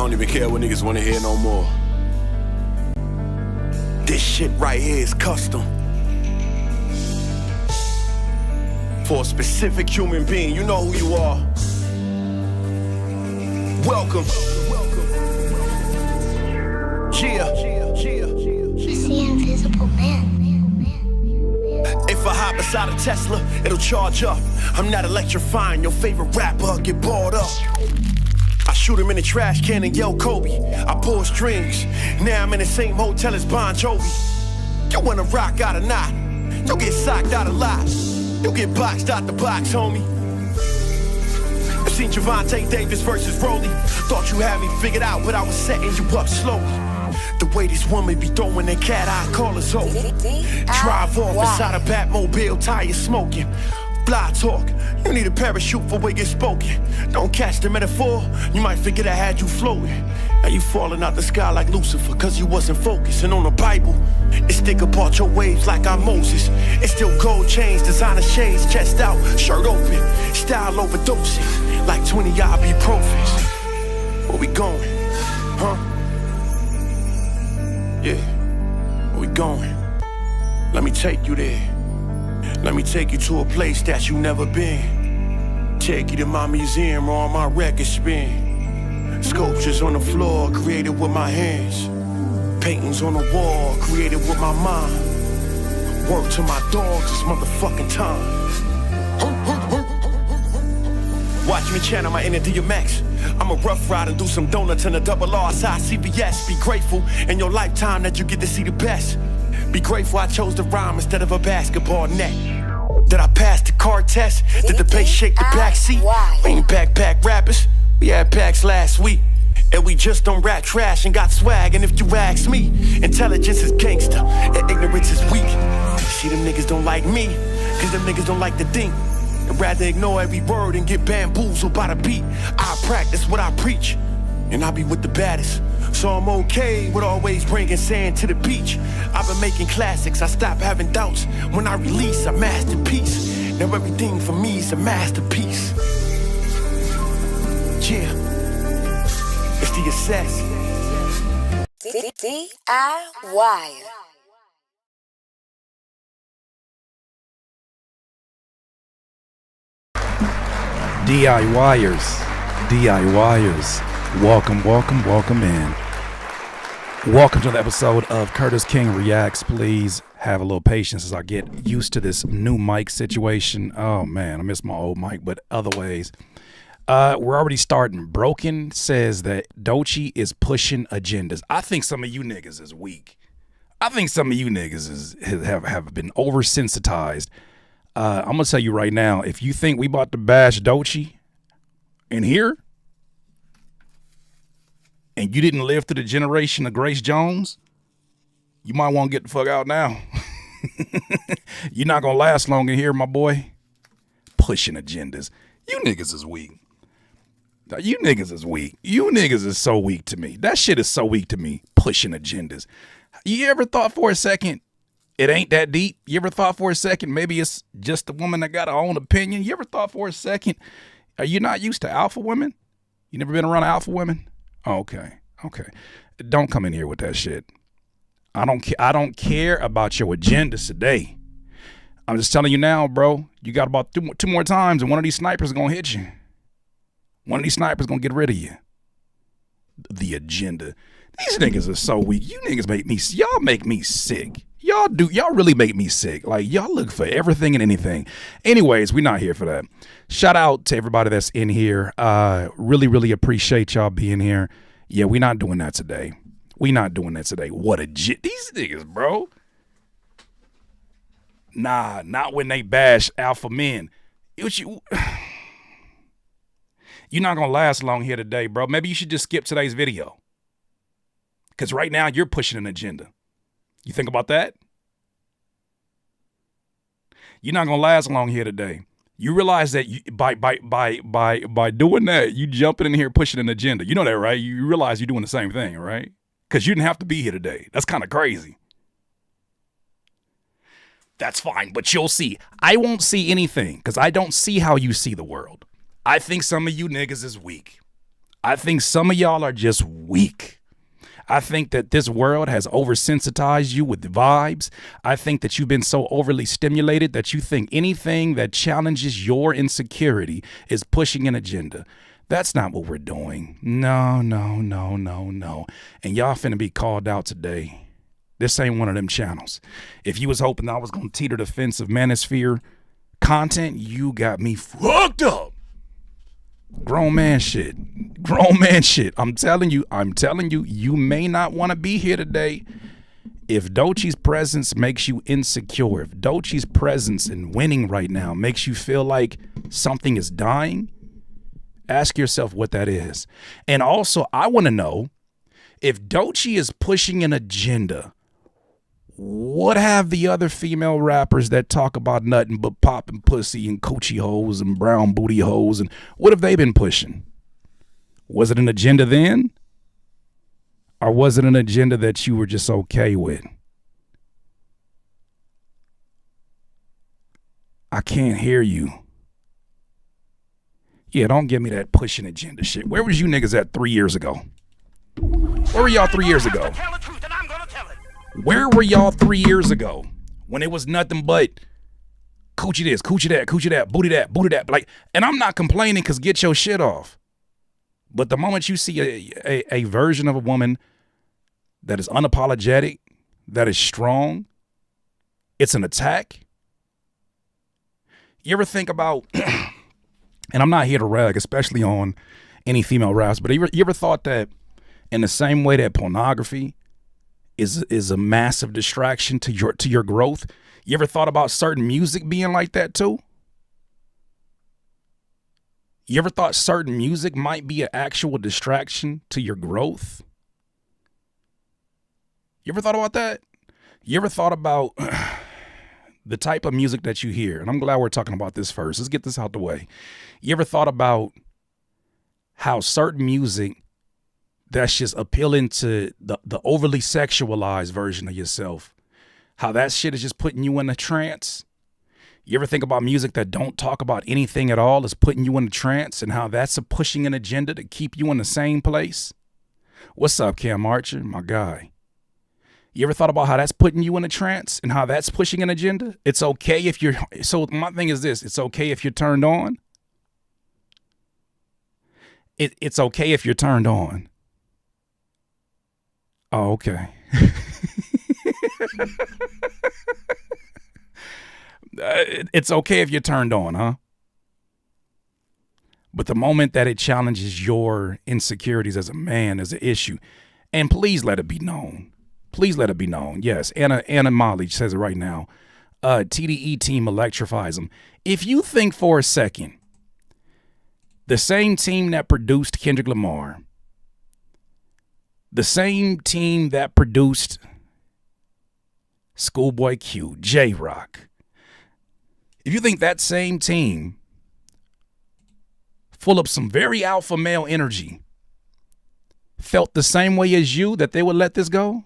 don't even care what niggas wanna hear no more. This shit right here is custom. For a specific human being, you know who you are. Welcome. Yeah. See invisible man. If I hop inside a Tesla, it'll charge up. I'm not electrifying your favorite rapper, get bored up. I shoot him in the trash can and yell Kobe. I pull strings, now I'm in the same hotel as Bon Jovi. You wanna rock out or not? You'll get socked out a lot. You'll get boxed out the box, homie. I've seen Javante Davis versus Rolly. Thought you had me figured out, but I was setting you up slowly. The way these women be throwing their cat eye callers over. Drive off inside a Batmobile, tires smoking. Fly talk, you need a parachute for where you're spoken. Don't catch the metaphor, you might forget I had you floating. Now you falling out the sky like Lucifer, cause you wasn't focusing on the Bible. It stick apart your waves like I'm Moses. It's still gold chains, designer shades, chest out, shirt open. Style overdosing, like 20 ibuprofens. Where we going, huh? Yeah, where we going? Let me take you there. Let me take you to a place that you never been. Take you to my museum where all my records spin. Sculptures on the floor created with my hands. Paintings on the wall created with my mind. Work to my dogs, it's motherfucking time. Watch me channel my inner DMX. I'm a rough rider, do some donuts in a double R size CVS. Be grateful in your lifetime that you get to see the best. Be grateful I chose to rhyme instead of a basketball net. Did I pass the car test? Did the bass shake the backseat? We ain't backpack rappers, we had packs last week. And we just don't rap trash and got swag. And if you ask me, intelligence is gangster and ignorance is weak. See, them niggas don't like me, cause them niggas don't like the dink. I'd rather ignore every word and get bamboozled by the beat. I practice what I preach, and I be with the baddest. So I'm okay with always bringing sand to the beach. I've been making classics, I stop having doubts. When I release a masterpiece, now everything for me is a masterpiece. Yeah, it's the assess. DIY. DIYers, welcome in. Welcome to the episode of Curtis King Reacts. Please have a little patience as I get used to this new mic situation. Oh man, I miss my old mic, but other ways. We're already starting. Broken says that Doechii is pushing agendas. I think some of you niggas is weak. I think some of you niggas have been oversensitized. I'm gonna tell you right now, if you think we about to bash Doechii in here, and you didn't live through the generation of Grace Jones, you might want to get the fuck out now. You're not gonna last long in here, my boy. Pushing agendas. You niggas is weak. You niggas is weak. You niggas is so weak to me. That shit is so weak to me. Pushing agendas. You ever thought for a second it ain't that deep? You ever thought for a second maybe it's just a woman that got her own opinion? You ever thought for a second, are you not used to alpha women? You never been around alpha women? Oh, okay. Don't come in here with that shit. I don't care about your agendas today. I'm just telling you now, bro. You got about two more times, and one of these snipers is gonna hit you. One of these snipers gonna get rid of you. The agenda. These niggas are so weak. You niggas y'all make me sick. Y'all really make me sick. Like, y'all look for everything and anything. Anyways, we're not here for that. Shout out to everybody that's in here. Really appreciate y'all being here. Yeah, we're not doing that today. What these niggas, bro. Nah, not when they bash alpha men. You're not gonna last long here today, bro. Maybe you should just skip today's video. Because right now you're pushing an agenda. You think about that? You're not gonna last long here today. You realize that by doing that, you jumping in here pushing an agenda. You know that, right? You realize you're doing the same thing, right? Because you didn't have to be here today. That's kind of crazy. That's fine, but you'll see. I won't see anything because I don't see how you see the world. I think some of you niggas is weak. I think some of y'all are just weak. I think that this world has oversensitized you with the vibes. I think that you've been so overly stimulated that you think anything that challenges your insecurity is pushing an agenda. That's not what we're doing. No, no, no, no, no. And y'all finna be called out today. This ain't one of them channels. If you was hoping I was gonna teeter the fence of manosphere content, you got me fucked up. Grown man shit. I'm telling you, you may not want to be here today. If Doechii's presence makes you insecure, if Doechii's presence and winning right now makes you feel like something is dying, ask yourself what that is. And also, I want to know, if Doechii is pushing an agenda, what have the other female rappers that talk about nothing but popping pussy and coochie hoes and brown booty hoes, and what have they been pushing? Was it an agenda then? Or was it an agenda that you were just okay with? I can't hear you. Yeah, don't give me that pushing agenda shit. Where was you niggas at 3 years ago? Where were y'all 3 years ago? Where were y'all 3 years ago when it was nothing but coochie this, coochie that, booty that? Like, and I'm not complaining, because get your shit off. But the moment you see a version of a woman that is unapologetic, that is strong, it's an attack. You ever think about, and I'm not here to rag, especially on any female raps, but you ever thought that in the same way that pornography is a massive distraction to your growth, you ever thought about certain music being like that too? You ever thought certain music might be an actual distraction to your growth? You ever thought about that? You ever thought about the type of music that you hear? And I'm glad we're talking about this first. Let's get this out the way. You ever thought about how certain music that's just appealing to the overly sexualized version of yourself, how that shit is just putting you in a trance? You ever think about music that don't talk about anything at all is putting you in a trance, and how that's pushing an agenda to keep you in the same place? What's up, Cam Archer, my guy? You ever thought about how that's putting you in a trance and how that's pushing an agenda? It's okay if you're, so my thing is this, it's okay if you're turned on. It's okay if you're turned on. Oh, okay. It's okay if you're turned on, huh? But the moment that it challenges your insecurities as a man, as an issue, and please let it be known. Please let it be known. Yes, Anna Molly says it right now. TDE team electrifies them. If you think for a second, the same team that produced Kendrick Lamar, the same team that produced Schoolboy Q, J-Rock, if you think that same team, full of some very alpha male energy, felt the same way as you, that they would let this go,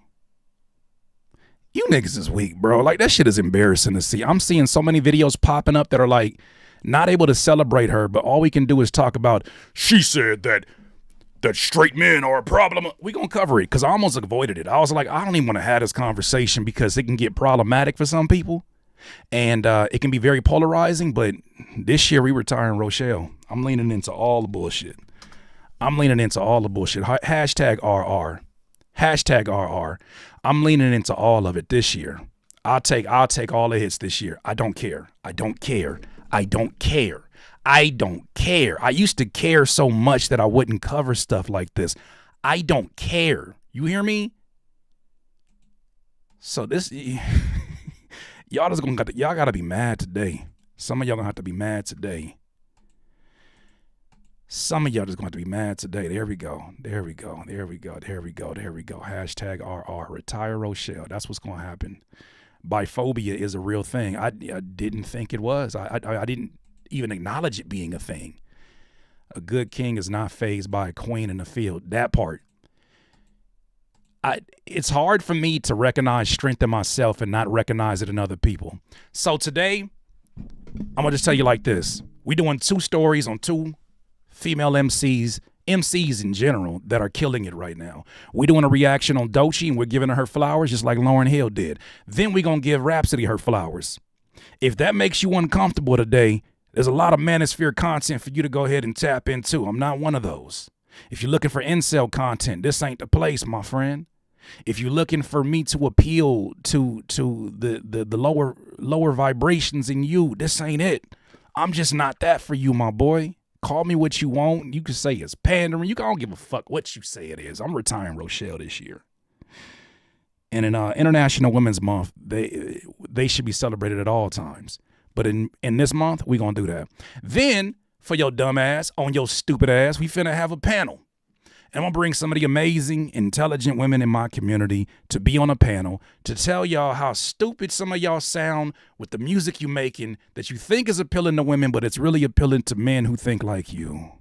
you niggas is weak, bro. Like, that shit is embarrassing to see. I'm seeing so many videos popping up that are like not able to celebrate her, but all we can do is talk about, she said that straight men are a problem. We gonna cover it, because I almost avoided it. I was like, I don't even want to have this conversation, because it can get problematic for some people, and it can be very polarizing. But this year we retiring Rochelle. I'm leaning into all the bullshit. Hashtag RR. Hashtag RR. I'm leaning into all of it this year. I'll take all the hits this year. I don't care. I used to care so much that I wouldn't cover stuff like this. I don't care. You hear me? So this, y'all gotta be mad today. Some of y'all gonna have to be mad today. Some of y'all just going to be mad today. There we go. Hashtag RR. Retire Rochelle. That's what's going to happen. Biphobia is a real thing. I didn't think it was. I didn't even acknowledge it being a thing. A good king is not fazed by a queen in the field. That part. It's hard for me to recognize strength in myself and not recognize it in other people. So today, I'm going to just tell you like this. We're doing 2 stories on 2 female MCs MCs in general that are killing it right now. We're doing a reaction on Doechii and we're giving her flowers just like Lauryn Hill did. Then we're going to give Rhapsody her flowers. If that makes you uncomfortable today, there's a lot of manosphere content for you to go ahead and tap into. I'm not one of those. If you're looking for incel content, this ain't the place, my friend. If you're looking for me to appeal to the lower vibrations in you, this ain't it. I'm just not that for you, my boy. Call me what you want. You can say it's pandering. I don't give a fuck what you say it is. I'm retiring Rochelle this year. And in International Women's Month, they should be celebrated at all times. But in this month, we gonna do that. Then, for your dumb ass, on your stupid ass, we finna have a panel. And I'm gonna bring some of the amazing, intelligent women in my community to be on a panel to tell y'all how stupid some of y'all sound with the music you making that you think is appealing to women, but it's really appealing to men who think like you.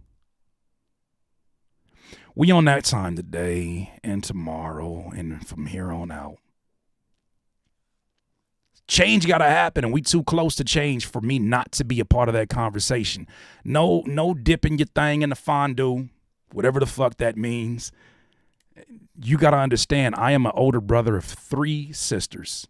We on that time today and tomorrow and from here on out. Change gotta happen, and we too close to change for me not to be a part of that conversation. No dipping your thing in the fondue. Whatever the fuck that means. You got to understand, I am an older brother of 3 sisters.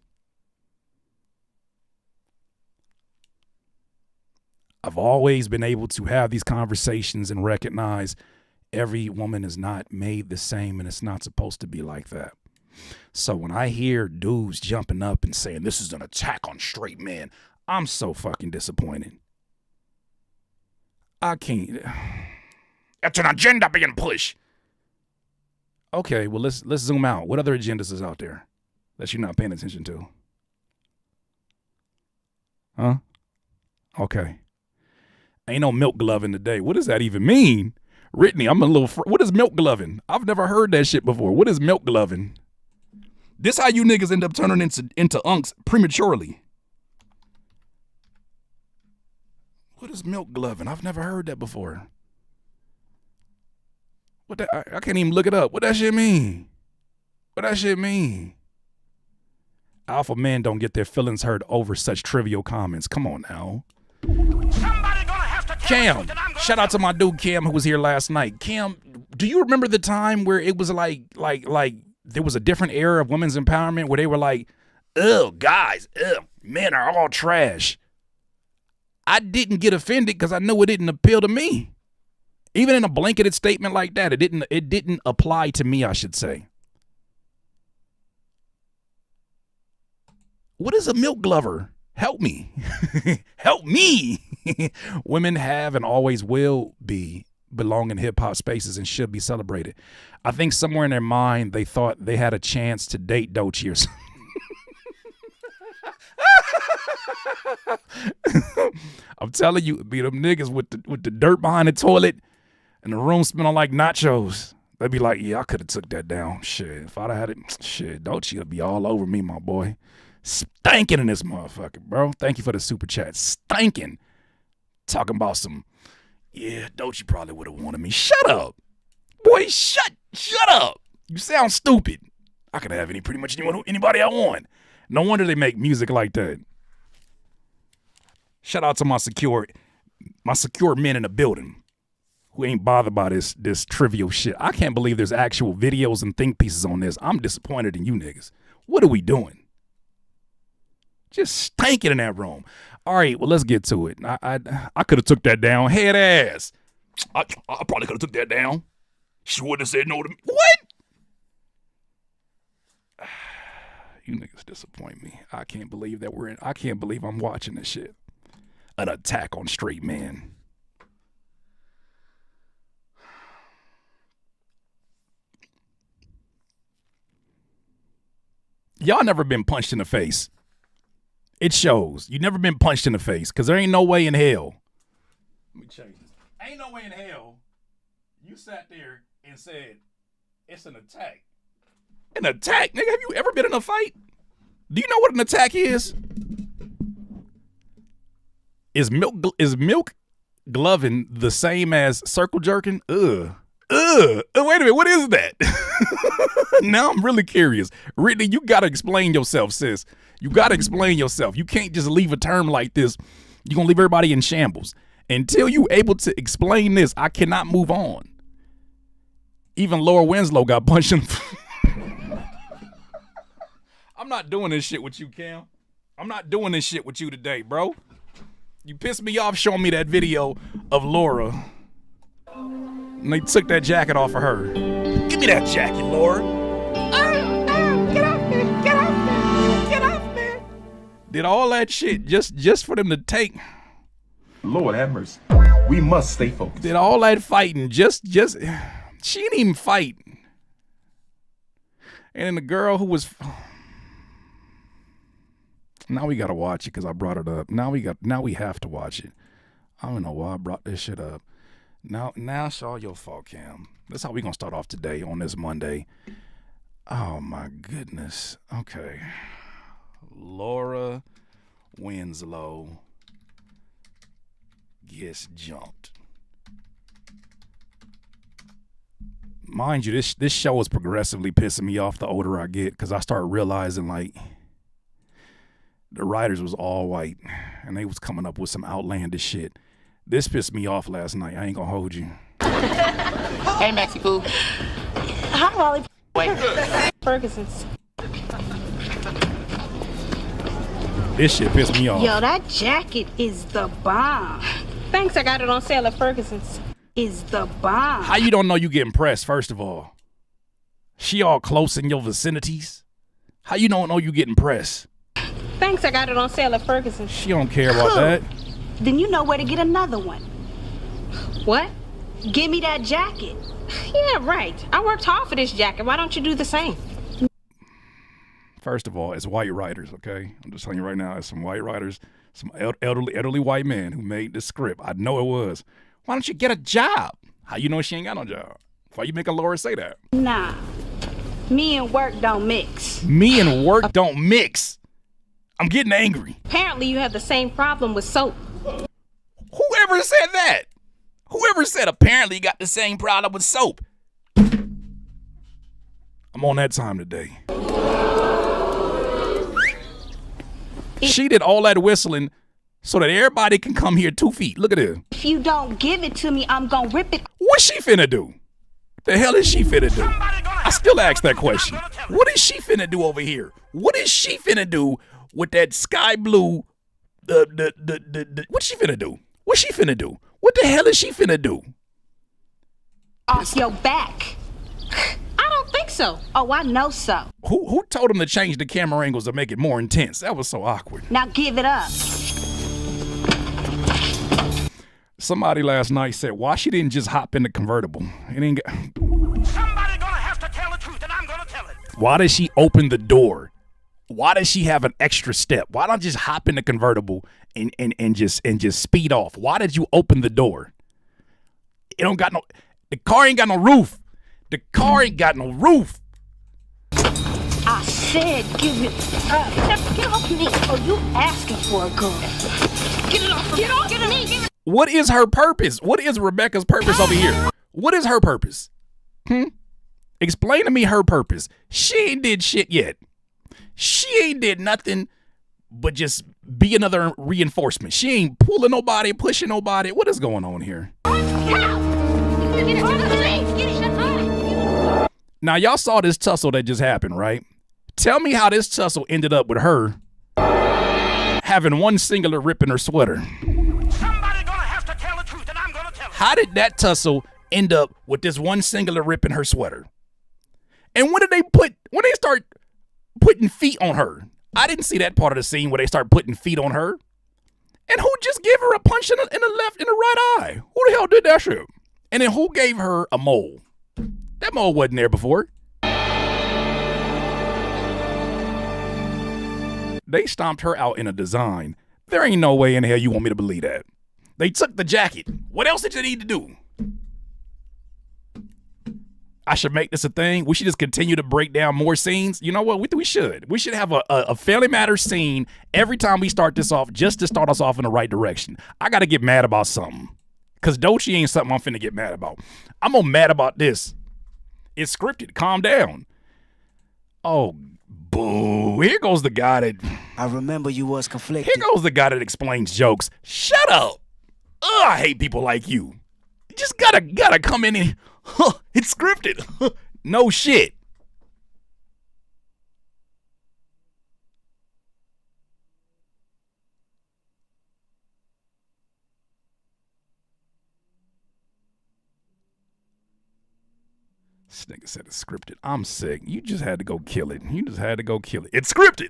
I've always been able to have these conversations and recognize every woman is not made the same and it's not supposed to be like that. So when I hear dudes jumping up and saying this is an attack on straight men, I'm so fucking disappointed. I can't... It's an agenda being pushed. Okay, well, let's zoom out. What other agendas is out there that you're not paying attention to? Huh? Okay. Ain't no milk gloving today. What does that even mean? Brittany, I'm a little... What is milk gloving? I've never heard that shit before. What is milk gloving? This how you niggas end up turning into unks prematurely. What is milk gloving? I've never heard that before. What that? I can't even look it up. What that shit mean? What that shit mean? Alpha men don't get their feelings hurt over such trivial comments. Come on now. Cam, shout out to my dude Cam who was here last night. Cam, do you remember the time where it was like there was a different era of women's empowerment where they were like, "Oh, guys, men are all trash." I didn't get offended because I know it didn't appeal to me. Even in a blanketed statement like that, it didn't apply to me, I should say. What is a milk glover? Help me. Help me. Women have and always will belong in hip hop spaces and should be celebrated. I think somewhere in their mind, they thought they had a chance to date Doechii or something. I'm telling you, be them niggas with the dirt behind the toilet and the room smelling like nachos. They'd be like, yeah, I could have took that down. Shit, if I'd have had it, shit, Doechii would be all over me, my boy. Stinking in this motherfucker, bro. Thank you for the super chat. Stinking. Talking about some, yeah, Doechii probably would have wanted me. Shut up. Boy, shut up. You sound stupid. I could have pretty much anybody I want. No wonder they make music like that. Shout out to my secure men in the building who ain't bothered by this trivial shit. I can't believe there's actual videos and think pieces on this. I'm disappointed in you niggas. What are we doing? Just stinking in that room. All right, well, let's get to it. I could have took that down. Head ass. I probably could have took that down. She wouldn't have said no to me. What? You niggas disappoint me. I can't believe that I can't believe I'm watching this shit. An attack on straight men. Y'all never been punched in the face. It shows. You never been punched in the face because there ain't no way in hell. Let me change this. Ain't no way in hell you sat there and said it's an attack. An attack? Nigga, have you ever been in a fight? Do you know what an attack is? Is milk gloving the same as circle jerking? Wait a minute, what is that? Now I'm really curious. Brittany, you gotta explain yourself, sis. You gotta explain yourself. You can't just leave a term like this. You're gonna leave everybody in shambles. Until you able to explain this, I cannot move on. Even Laura Winslow got punched in. I'm not doing this shit with you, Cam. I'm not doing this shit with you today, bro. You pissed me off showing me that video of Laura. And they took that jacket off of her. Give me that jacket, Laura. Get off me! Get off me! Get off me! Did all that shit just for them to take. Lord have mercy. We must stay focused. Did all that fighting just she didn't even fight. And then the girl who was. Now we gotta watch it because I brought it up. Now we have to watch it. I don't know why I brought this shit up. Now it's all your fault, Cam. That's how we gonna start off today on this Monday. Oh my goodness. Okay. Laura Winslow gets jumped. Mind you, this show is progressively pissing me off the older I get because I start realizing like the writers was all white and they was coming up with some outlandish shit. This pissed me off last night. I ain't gonna hold you. Hey, Maxie Pooh. Hi, Wally. Wait. Ferguson's. This shit pissed me off. Yo, that jacket is the bomb. Thanks, I got it on sale at Ferguson's. Is the bomb. How you don't know you getting pressed, first of all? She all close in your vicinities? How you don't know you getting pressed? Thanks, I got it on sale at Ferguson's. She don't care about that. Then you know where to get another one. What? Give me that jacket. Yeah, right. I worked hard for this jacket. Why don't you do the same? First of all, it's white writers, okay? I'm just telling you right now, it's some white writers, some elderly white man who made this script. I know it was. Why don't you get a job? How you know she ain't got no job? Why you making Laura say that? Nah. Me and work don't mix. Me and work don't mix. I'm getting angry. Apparently you have the same problem with soap. Whoever said that? Whoever said apparently you got the same problem with soap? I'm on that time today. She did all that whistling so that everybody can come here 2 feet. Look at this. If you don't give it to me, I'm gonna rip it. What's she finna do? The hell is she finna do? I still ask that question. What is she finna do over here? What is she finna do with that sky blue? What's she finna do? What's she finna do? What the hell is she finna do? Off your back. I don't think so. Oh, I know so. Who told him to change the camera angles to make it more intense? That was so awkward. Now give it up. Somebody last night said, why she didn't just hop in the convertible? It ain't Somebody gonna have to tell the truth, and I'm gonna tell it. Why did she open the door? Why does she have an extra step? Why don't just hop in the convertible and just speed off? Why did you open the door? It don't got no. The car ain't got no roof. The car ain't got no roof. I said give it up. Get off me. Oh, you asking for a gun. Get it off of me. Get off of me. What is her purpose? What is Rebecca's purpose over here? What is her purpose? Explain to me her purpose. She ain't did shit yet. She ain't did nothing but just be another reinforcement. She ain't pulling nobody, pushing nobody. What is going on here? Now, y'all saw this tussle that just happened, right? Tell me how this tussle ended up with her having one singular rip in her sweater. Somebody gonna have to tell the truth, and I'm gonna tell it. How did that tussle end up with this one singular rip in her sweater? And when they start putting feet on her? I didn't see that part of the scene where they start putting feet on her. And who just gave her a punch in the left and the right eye? Who the hell did that shit? And then who gave her a mole? That mole wasn't there before. They stomped her out in a design. There ain't no way in hell you want me to believe that. They took the jacket. What else did they need to do? I should make this a thing. We should just continue to break down more scenes. You know what? We should. We should have a Family Matters scene every time we start this off, just to start us off in the right direction. I got to get mad about something. Because Doechii ain't something I'm finna get mad about. I'm gonna mad about this. It's scripted. Calm down. Oh, boo. Here goes the guy that... I remember you was conflicted. Here goes the guy that explains jokes. Shut up. Ugh, I hate people like you. You just gotta come in and... Huh, it's scripted. No shit. This nigga said it's scripted. I'm sick. You just had to go kill it. You just had to go kill it. It's scripted.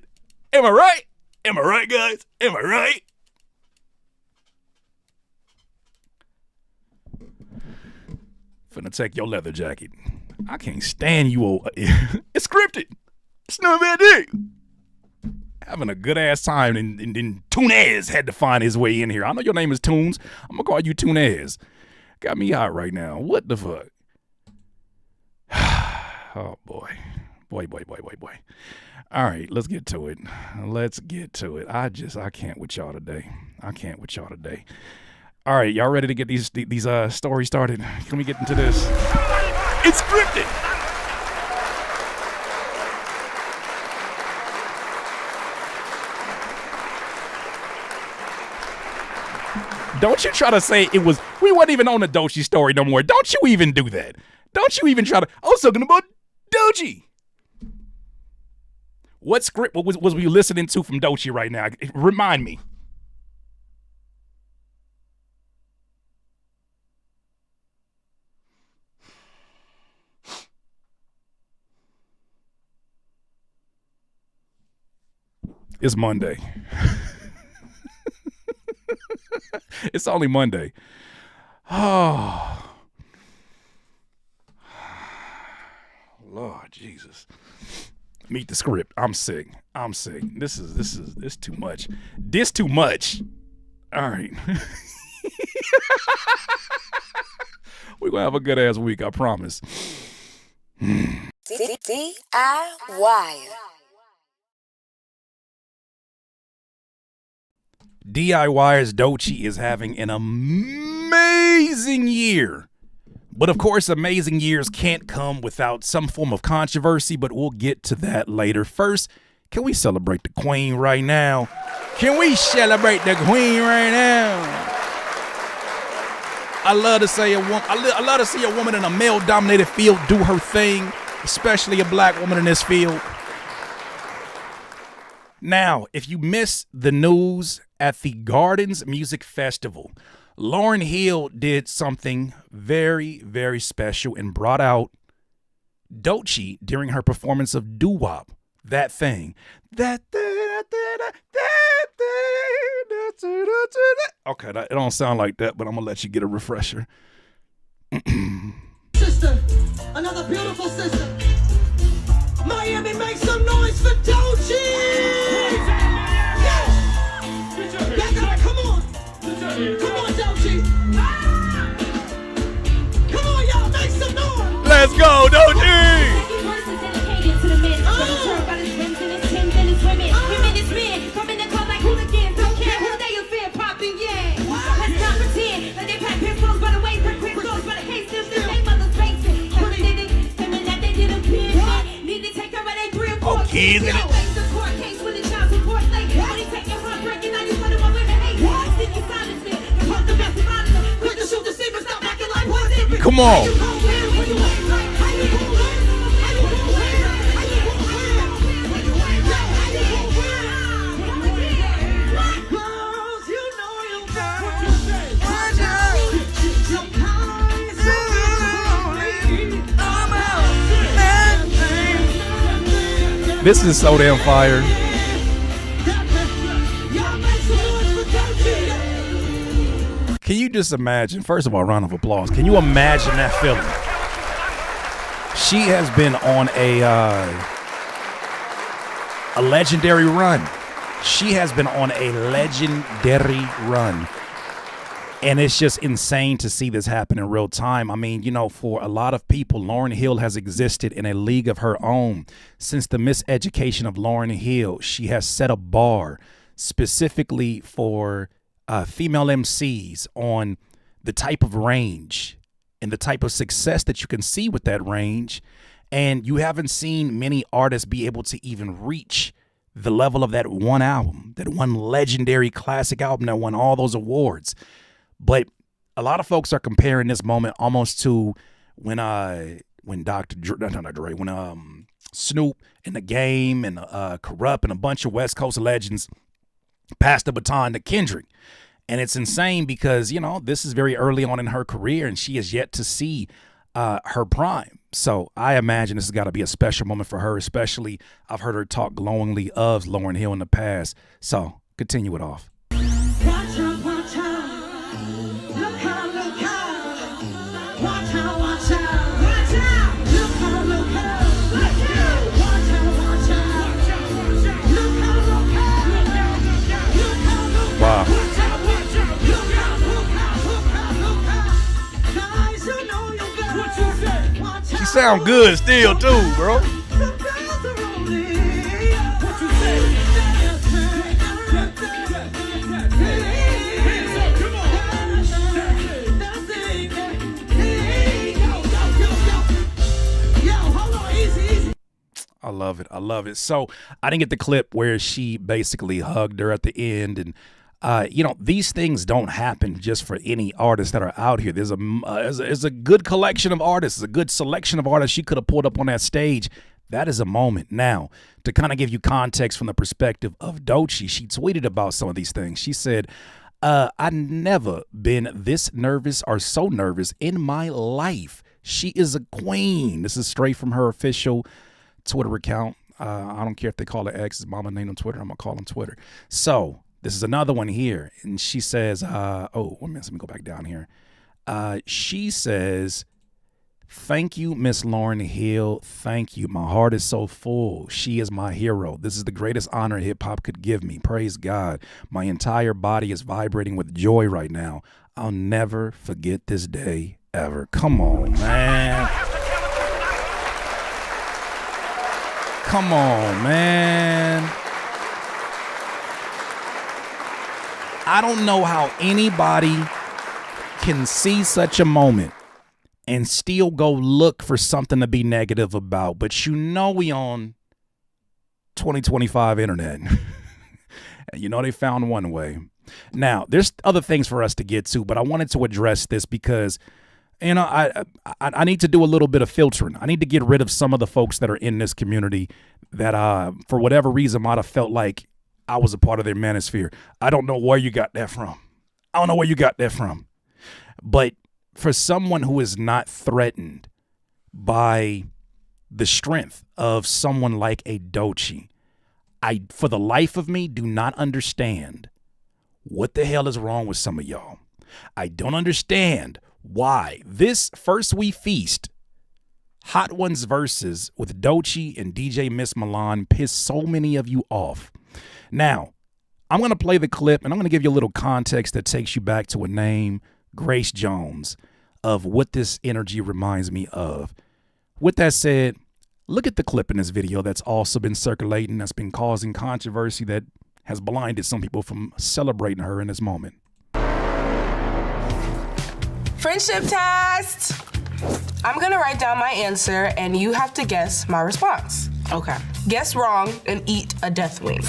Am I right? Am I right, guys? Am I right? Finna take your leather jacket. I can't stand you old. It's scripted. It's not a bad thing. Having a good ass time, and then Tunez had to find his way in here. I know your name is Tunes. I'm gonna call you Tunez. Got me hot right now. What the fuck? Oh boy. Boy. All right, let's get to it. I can't with y'all today. All right, y'all ready to get these stories started? Can we get into this? It's scripted. Don't you try to say we wasn't even on the Doechii story no more. Don't you even do that. Don't you even try to. I was talking about Doechii. What script was we listening to from Doechii right now? Remind me. It's Monday. It's only Monday. Oh. Lord Jesus. Meet the script. I'm sick. This is too much. This too much. All right. We're gonna have a good ass week, I promise. DIY. DIY's Doechii is having an amazing year. But of course, amazing years can't come without some form of controversy, but we'll get to that later. First, can we celebrate the queen right now? Can we celebrate the queen right now? I love to see a woman in a male-dominated field do her thing, especially a black woman in this field. Now, if you missed the news at the Gardens Music Festival, Lauryn Hill did something very, very special and brought out Doechii during her performance of Doo-Wop, that thing. Okay, it don't sound like that, but I'm gonna let you get a refresher. Sister, another beautiful sister. Miami, make some noise for Doechii! Come on, Doechii. Come on, y'all, make some noise. Let's go, Doechii. Oh, kids in it. Come on. This is so damn fire. Can you just imagine? First of all, round of applause. Can you imagine that feeling? She has been on a legendary run. She has been on a legendary run. And it's just insane to see this happen in real time. I mean, you know, for a lot of people, Lauryn Hill has existed in a league of her own. Since the miseducation of Lauryn Hill, she has set a bar specifically for female MCs on the type of range and the type of success that you can see with that range. And you haven't seen many artists be able to even reach the level of that one album, that one legendary classic album that won all those awards. But a lot of folks are comparing this moment almost to when Dr. Dre, not Dre, when Snoop and The Game and Corrupt and a bunch of West Coast legends passed the baton to Kendrick. And it's insane because, you know, this is very early on in her career and she is yet to see her prime. So I imagine this has got to be a special moment for her, especially I've heard her talk glowingly of Lauryn Hill in the past. So continue it off. Watch out, watch out. Look out, look out. Watch out, watch out. Watch out. Look out, look out. Look out. Watch out, watch out. Watch out, watch out. Look out, look out. Look out, look out. Look out, look out. Wow. Watch out, watch out. Look out, look out. Look out, look out. Guys, you know you got what you say. Watch out. She sound good still too, bro. The bells are rolling. What you say? I love it. I love it. So I didn't get the clip where she basically hugged her at the end. And, you know, these things don't happen just for any artists that are out here. There's a good collection of artists, a good selection of artists she could have pulled up on that stage. That is a moment. Now, to kind of give you context from the perspective of Doechii, she tweeted about some of these things. She said, I've never been this nervous or so nervous in my life. She is a queen. This is straight from her official Twitter account. I don't care if they call it X. His mama named on Twitter. I'm going to call him Twitter. So this is another one here. And she says, oh, 1 minute. Let me go back down here. She says, thank you, Miss Lauryn Hill. Thank you. My heart is so full. She is my hero. This is the greatest honor hip hop could give me. Praise God. My entire body is vibrating with joy right now. I'll never forget this day ever. Come on, man. Come on, man. I don't know how anybody can see such a moment and still go look for something to be negative about. But you know we on 2025 internet. You know they found one way. Now, there's other things for us to get to, but I wanted to address this because, you know, I need to do a little bit of filtering. I need to get rid of some of the folks that are in this community that for whatever reason might have felt like I was a part of their manosphere. I don't know where you got that from. I don't know where you got that from. But for someone who is not threatened by the strength of someone like a Doechii, I, for the life of me, do not understand what the hell is wrong with some of y'all. I don't understand why this First We Feast Hot Ones versus with Doechii and DJ Miss Milan pissed so many of you off. Now, I'm going to play the clip and I'm going to give you a little context that takes you back to a name, Grace Jones, of what this energy reminds me of. With that said, look at the clip in this video that's also been circulating, that's been causing controversy, that has blinded some people from celebrating her in this moment. Friendship test. I'm gonna write down my answer and you have to guess my response. Okay. Guess wrong and eat a death wing.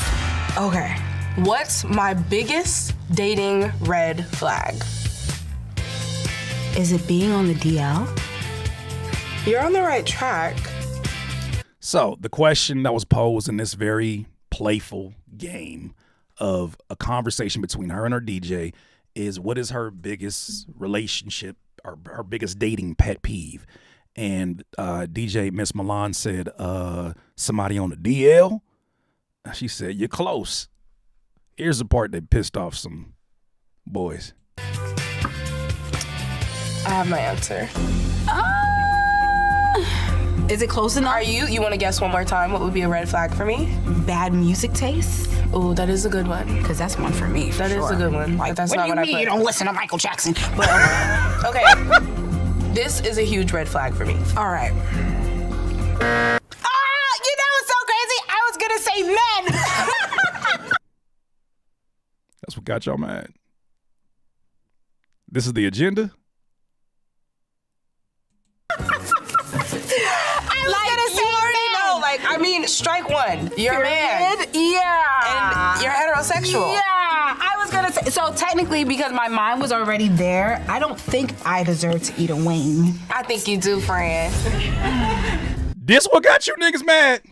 Okay. What's my biggest dating red flag? Is it being on the DL? You're on the right track. So the question that was posed in this very playful game of a conversation between her and her DJ is, what is her biggest relationship or her biggest dating pet peeve? And DJ Miss Milan said, somebody on the DL? She said, you're close. Here's the part that pissed off some boys. I have my answer. Is it close enough? Are you want to guess one more time? What would be a red flag for me? Bad music taste? Oh, that is a good one. Because that's one for me. That is a good one. Like, That's what not do you what mean I you put. don't listen to Michael Jackson? But okay, this is a huge red flag for me. All right. You know what's so crazy? I was gonna say men. That's what got y'all mad. This is the agenda? I mean, strike one. You're a man. Yeah. And you're heterosexual. Yeah. I was gonna say, so technically, because my mind was already there, I don't think I deserve to eat a wing. I think you do, Fran. This what got you niggas mad?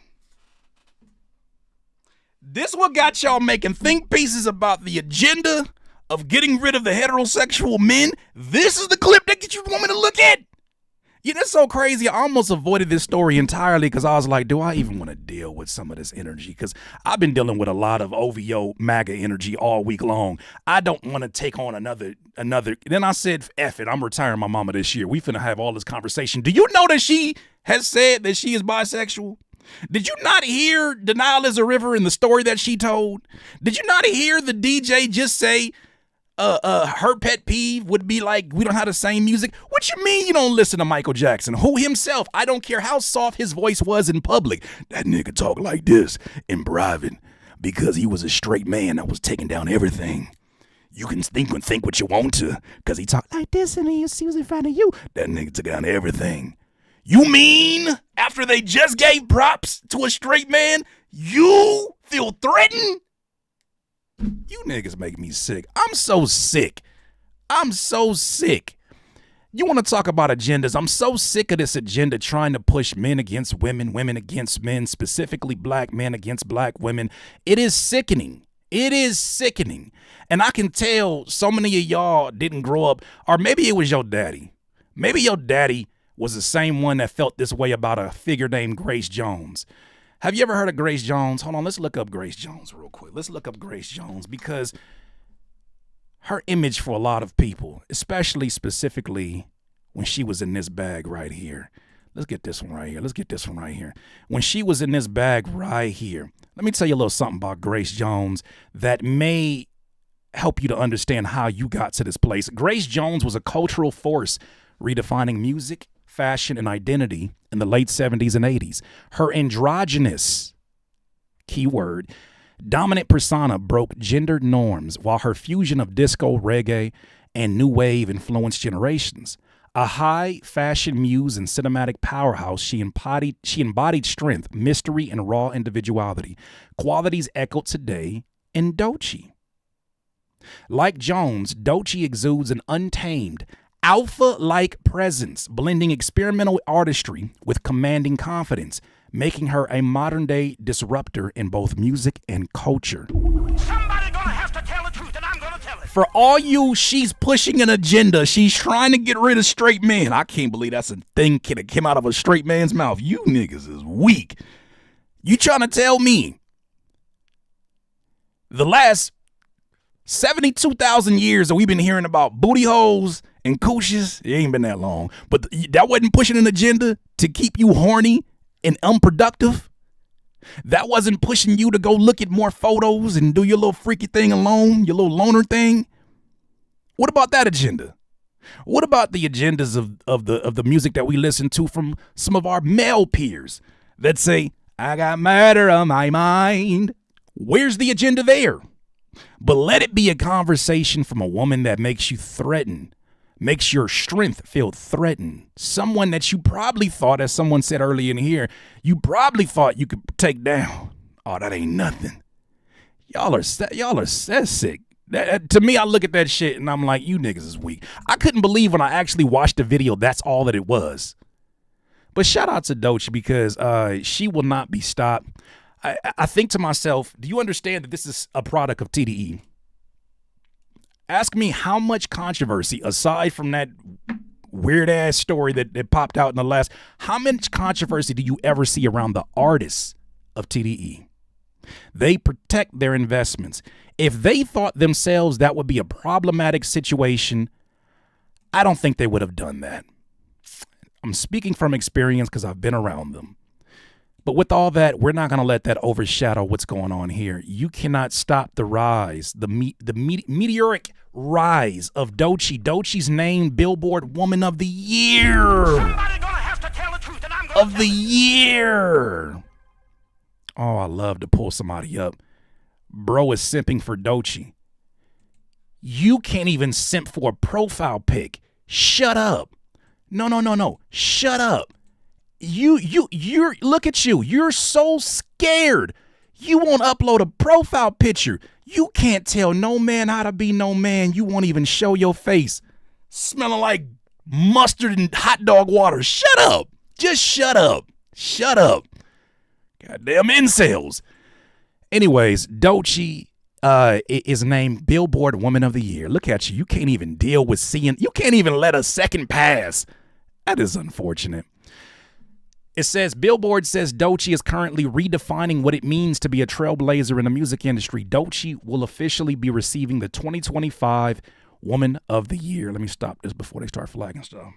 This what got y'all making think pieces about the agenda of getting rid of the heterosexual men? This is the clip that you want me to look at? Yeah, that's so crazy. I almost avoided this story entirely because I was like, do I even want to deal with some of this energy? Because I've been dealing with a lot of OVO MAGA energy all week long. I don't want to take on another. Then I said, F it, I'm retiring my mama this year. We finna have all this conversation. Do you know that she has said that she is bisexual? Did you not hear Denial is a River in the story that she told? Did you not hear the DJ just say, her pet peeve would be like, we don't have the same music? What you mean you don't listen to Michael Jackson? Who himself, I don't care how soft his voice was in public, that nigga talk like this in private because he was a straight man that was taking down everything. You can think what you want to because he talked like this and he was in front of you. That nigga took down everything. You mean after they just gave props to a straight man, you feel threatened? You niggas make me sick. I'm so sick. You want to talk about agendas? I'm so sick of this agenda trying to push men against women, women against men, specifically black men against black women. It is sickening. And I can tell so many of y'all didn't grow up, or maybe it was your daddy. Maybe your daddy was the same one that felt this way about a figure named Grace Jones. Have you ever heard of Grace Jones? Hold on, let's look up Grace Jones real quick. Let's look up Grace Jones because her image for a lot of people, especially specifically when she was in this bag right here. Let's get this one right here. When she was in this bag right here, let me tell you a little something about Grace Jones that may help you to understand how you got to this place. Grace Jones was a cultural force redefining music, fashion, and identity in the late 70s and 80s. Her androgynous, keyword, dominant persona broke gendered norms while her fusion of disco, reggae, and new wave influenced generations. A high fashion muse and cinematic powerhouse, she embodied strength, mystery, and raw individuality, qualities echoed today in Doechii. Like Jones, Doechii exudes an untamed, alpha-like presence, blending experimental artistry with commanding confidence, making her a modern-day disruptor in both music and culture. Somebody gonna have to tell the truth, and I'm gonna tell it. For all you, she's pushing an agenda. She's trying to get rid of straight men. I can't believe that's a thing that came out of a straight man's mouth. You niggas is weak. You trying to tell me the last 72,000 years that we've been hearing about booty holes and cooches, it ain't been that long, but that wasn't pushing an agenda to keep you horny and unproductive? That wasn't pushing you to go look at more photos and do your little freaky thing alone, your little loner thing? What about that agenda? What about the agendas of the music that we listen to from some of our male peers that say, I got murder on my mind? Where's the agenda there? But let it be a conversation from a woman that makes you threatened, makes your strength feel threatened. Someone that you probably thought, as someone said earlier in here, you probably thought you could take down. Oh, that ain't nothing. Y'all are sick. To me, I look at that shit and I'm like, you niggas is weak. I couldn't believe when I actually watched the video, that's all that it was. But shout out to Doechii because she will not be stopped. I think to myself, do you understand that this is a product of TDE? Ask me how much controversy, aside from that weird ass story that popped out in the last, how much controversy do you ever see around the artists of TDE? They protect their investments. If they thought themselves that would be a problematic situation, I don't think they would have done that. I'm speaking from experience because I've been around them. But with all that, we're not going to let that overshadow what's going on here. You cannot stop the rise, the meteoric rise of Doechii. Doechii's named Billboard Woman of the Year. Somebody gonna have to tell the truth, and I'm gonna Of the year. Oh, I love to pull somebody up. Bro is simping for Doechii. You can't even simp for a profile pic. Shut up. No. Shut up. You're look at you. You're so scared. You won't upload a profile picture. You can't tell no man how to be no man. You won't even show your face. Smelling like mustard and hot dog water. Shut up. Just shut up. Shut up. Goddamn incels. Anyways, Doechii is named Billboard Woman of the Year. Look at you. You can't even deal with seeing. You can't even let a second pass. That is unfortunate. It says, Billboard says Doechii is currently redefining what it means to be a trailblazer in the music industry. Doechii will officially be receiving the 2025 Woman of the Year. Let me stop this before they start flagging stuff.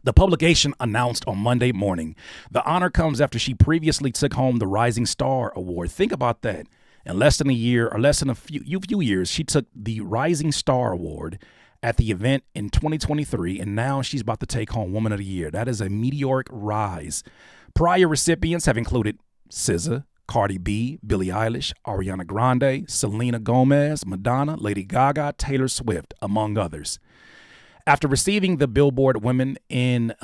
The publication announced on Monday morning. The honor comes after she previously took home the Rising Star Award. Think about that. In less than a year, or less than a few years, she took the Rising Star Award at the event in 2023, and now she's about to take home Woman of the Year. That is a meteoric rise. Prior recipients have included SZA, Cardi B, Billie Eilish, Ariana Grande, Selena Gomez, Madonna, Lady Gaga, Taylor Swift, among others. After receiving the Billboard Women in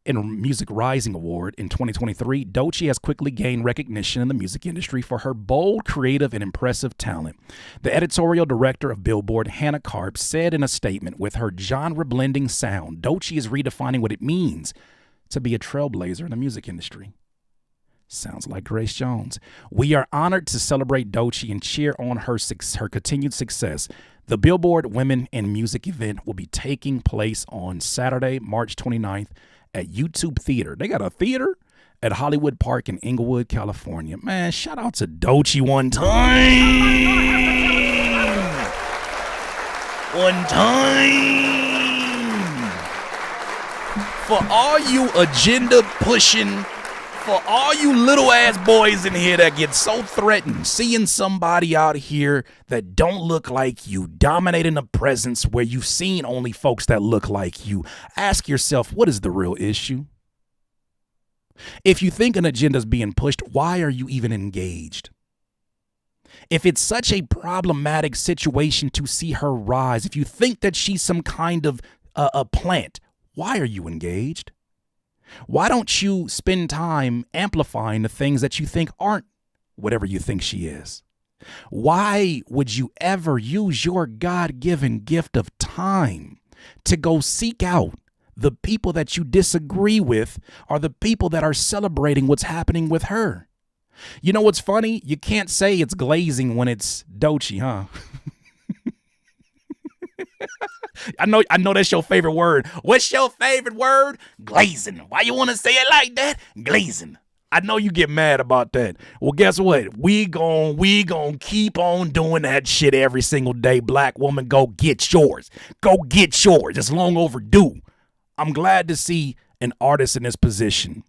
Music Rising Award in 2023, Doechii has quickly gained recognition in the music industry for her bold, creative, and impressive talent. The editorial director of Billboard, Hannah Karp, said in a statement, with her genre-blending sound, Doechii is redefining what it means to be a trailblazer in the music industry. Sounds like Grace Jones. We are honored to celebrate Doechii and cheer on her continued success. The Billboard Women in Music event will be taking place on Saturday, March 29th at YouTube Theater. They got a theater at Hollywood Park in Inglewood, California. Man, shout out to Doechii one time. One time. For all you agenda pushing, for all you little ass boys in here that get so threatened seeing somebody out here that don't look like you dominating a presence where you've seen only folks that look like you, ask yourself, what is the real issue? If you think an agenda is being pushed, why are you even engaged? If it's such a problematic situation to see her rise, if you think that she's some kind of a plant, why are you engaged? Why don't you spend time amplifying the things that you think aren't whatever you think she is? Why would you ever use your God-given gift of time to go seek out the people that you disagree with or the people that are celebrating what's happening with her? You know what's funny? You can't say it's glazing when it's Doechii, huh? I know that's your favorite word. What's your favorite word? Glazing. Why you want to say it like that? Glazing. I know you get mad about that. Well, guess what? We gon' keep on doing that shit every single day. Black woman, go get yours. Go get yours. It's long overdue. I'm glad to see an artist in this position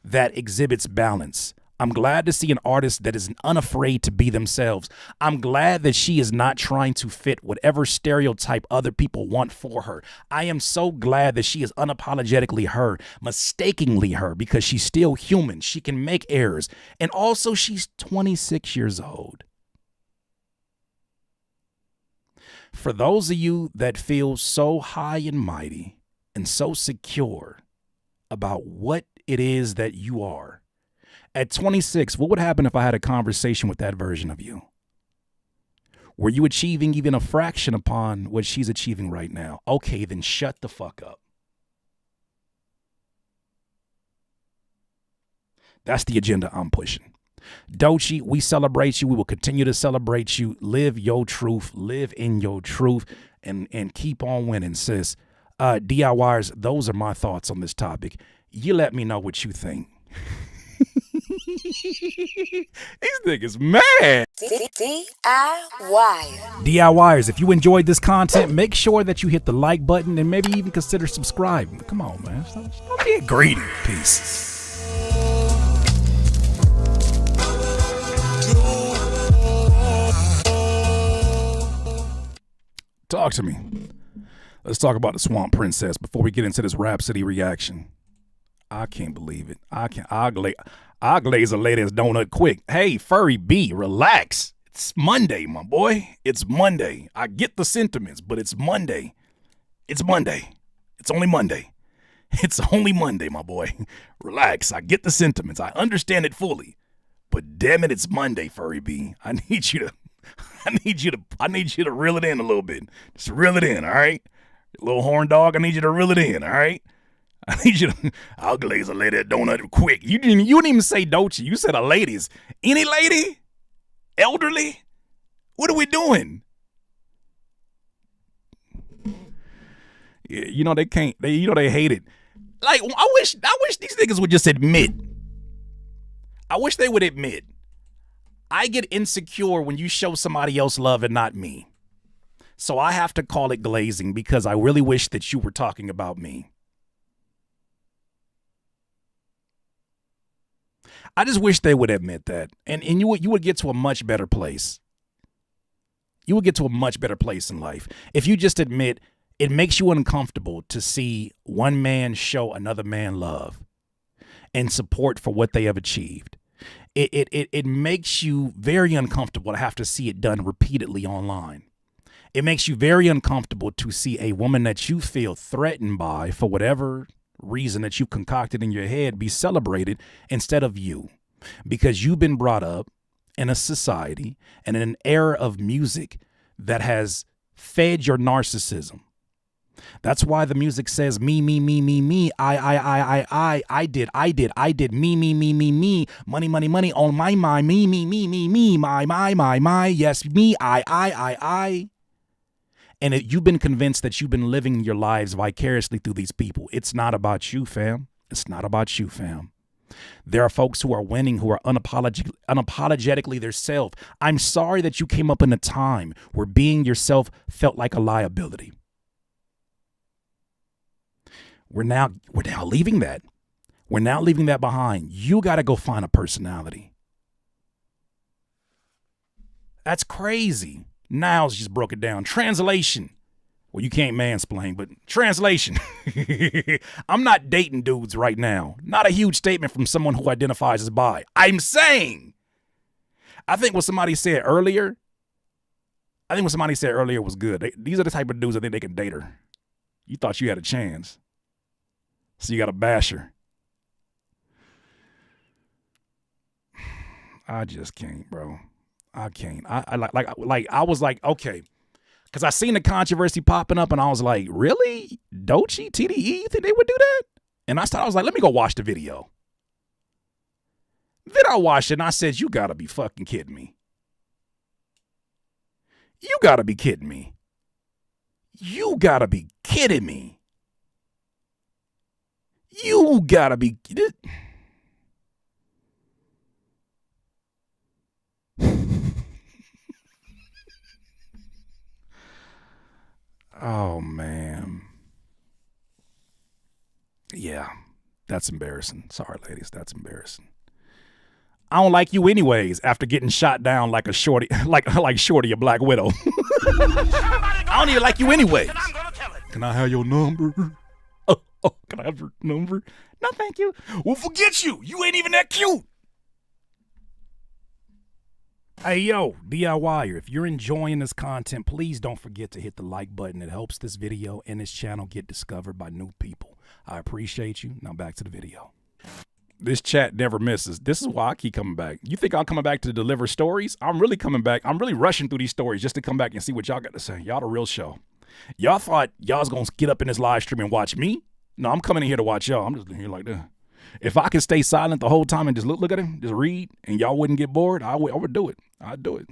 that exhibits balance. I'm glad to see an artist that is unafraid to be themselves. I'm glad that she is not trying to fit whatever stereotype other people want for her. I am so glad that she is unapologetically her, mistakenly her, because she's still human. She can make errors. And also, she's 26 years old. For those of you that feel so high and mighty and so secure about what it is that you are, at 26, what would happen if I had a conversation with that version of you? Were you achieving even a fraction upon what she's achieving right now? Okay, then shut the fuck up. That's the agenda I'm pushing. Doechii, we celebrate you. We will continue to celebrate you. Live your truth. Live in your truth. And keep on winning, sis. DIYers, those are my thoughts on this topic. You let me know what you think. These niggas mad. DIYers, if you enjoyed this content, make sure that you hit the like button and maybe even consider subscribing. Come on, man. Stop being greedy. Peace. Talk to me. Let's talk about the Swamp Princess before we get into this Rhapsody reaction. I can't believe it. I'll glaze a lady's donut quick. Hey, Furry B, relax. It's Monday, my boy. It's Monday. I get the sentiments, but it's Monday. It's Monday. It's only Monday. It's only Monday, my boy. Relax. I get the sentiments. I understand it fully. But damn it, it's Monday, Furry B. I need you to I need you to reel it in a little bit. Just reel it in, all right? Little horn dog, I need you to reel it in, all right? I need you to, I'll glaze a lady that donut quick. You didn't even say Doechii. You said a ladies. Any lady? Elderly? What are we doing? Yeah, you know they can't. They hate it. Like I wish these niggas would just admit. I wish they would admit. I get insecure when you show somebody else love and not me. So I have to call it glazing because I really wish that you were talking about me. I just wish they would admit that. And you would get to a much better place. You would get to a much better place in life. If you just admit it makes you uncomfortable to see one man show another man love and support for what they have achieved. It makes you very uncomfortable to have to see it done repeatedly online. It makes you very uncomfortable to see a woman that you feel threatened by for whatever reason that you concocted in your head be celebrated instead of you, because you've been brought up in a society and in an era of music that has fed your narcissism. That's why the music says me, I did, me, money on my mind, me, my, yes, me, I. And you've been convinced that you've been living your lives vicariously through these people. It's not about you, fam. It's not about you, fam. There are folks who are winning, who are unapologetically their self. I'm sorry that you came up in a time where being yourself felt like a liability. We're now leaving that. We're now leaving that behind. You got to go find a personality. That's crazy. Niles just broke it down. Translation. Well, you can't mansplain, but translation. I'm not dating dudes right now. Not a huge statement from someone who identifies as bi. I'm saying. I think what somebody said earlier was good. These are the type of dudes that think they can date her. You thought you had a chance. So you got to bash her. I just can't, bro. I can't. I was like, okay. Because I seen the controversy popping up and I was like, really? Doechii, TDE, you think they would do that? And I was like, let me go watch the video. Then I watched it and I said, you got to be fucking kidding me. You got to be kidding me. You got to be kidding me. You gotta be. Oh, man. Yeah, that's embarrassing. Sorry, ladies, that's embarrassing. I don't like you anyways after getting shot down like a shorty, like Shorty, a Black Widow. I don't even like you anyways. Can I have your number? Oh, can I have your number? No, thank you. Well, forget you. You ain't even that cute. Hey, yo, DIYer, if you're enjoying this content, please don't forget to hit the like button. It helps this video and this channel get discovered by new people. I appreciate you. Now back to the video. This chat never misses. This is why I keep coming back. You think I'm coming back to deliver stories? I'm really coming back. I'm really rushing through these stories just to come back and see what y'all got to say. Y'all the real show. Y'all thought y'all was going to get up in this live stream and watch me? No, I'm coming in here to watch y'all. I'm just here like that. If I could stay silent the whole time and just look at him, just read, and y'all wouldn't get bored, I would do it. I'd do it.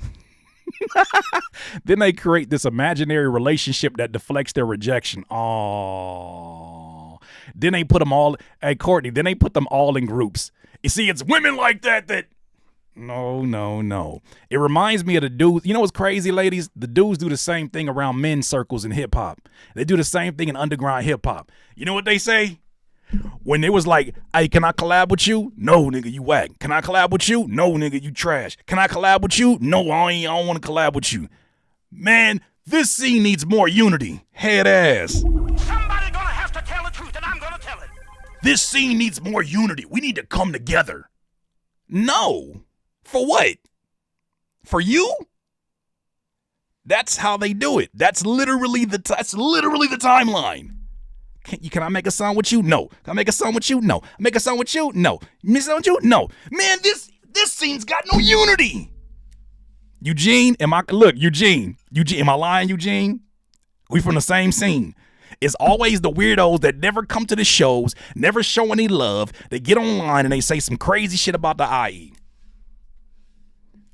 Then they create this imaginary relationship that deflects their rejection. Oh. Then they put them all, hey, Courtney, then they put them all in groups. You see, it's women like that. No. It reminds me of the dudes. You know what's crazy, ladies? The dudes do the same thing around men's circles in hip hop. They do the same thing in underground hip hop. You know what they say? When they was like, hey, can I collab with you? No, nigga, you whack. Can I collab with you? No, nigga, you trash. Can I collab with you? No, I don't want to collab with you. Man, this scene needs more unity. Head ass. Somebody gonna have to tell the truth, and I'm gonna tell it. This scene needs more unity. We need to come together. No. For what? For you? That's how they do it. That's literally the timeline. Can I make a song with you? No. Can I make a song with you? No. Make a song with you? No. Miss with you? No. Man, this scene's got no unity. Eugene, am I lying, Eugene? We from the same scene. It's always the weirdos that never come to the shows, never show any love. They get online and they say some crazy shit about the IE.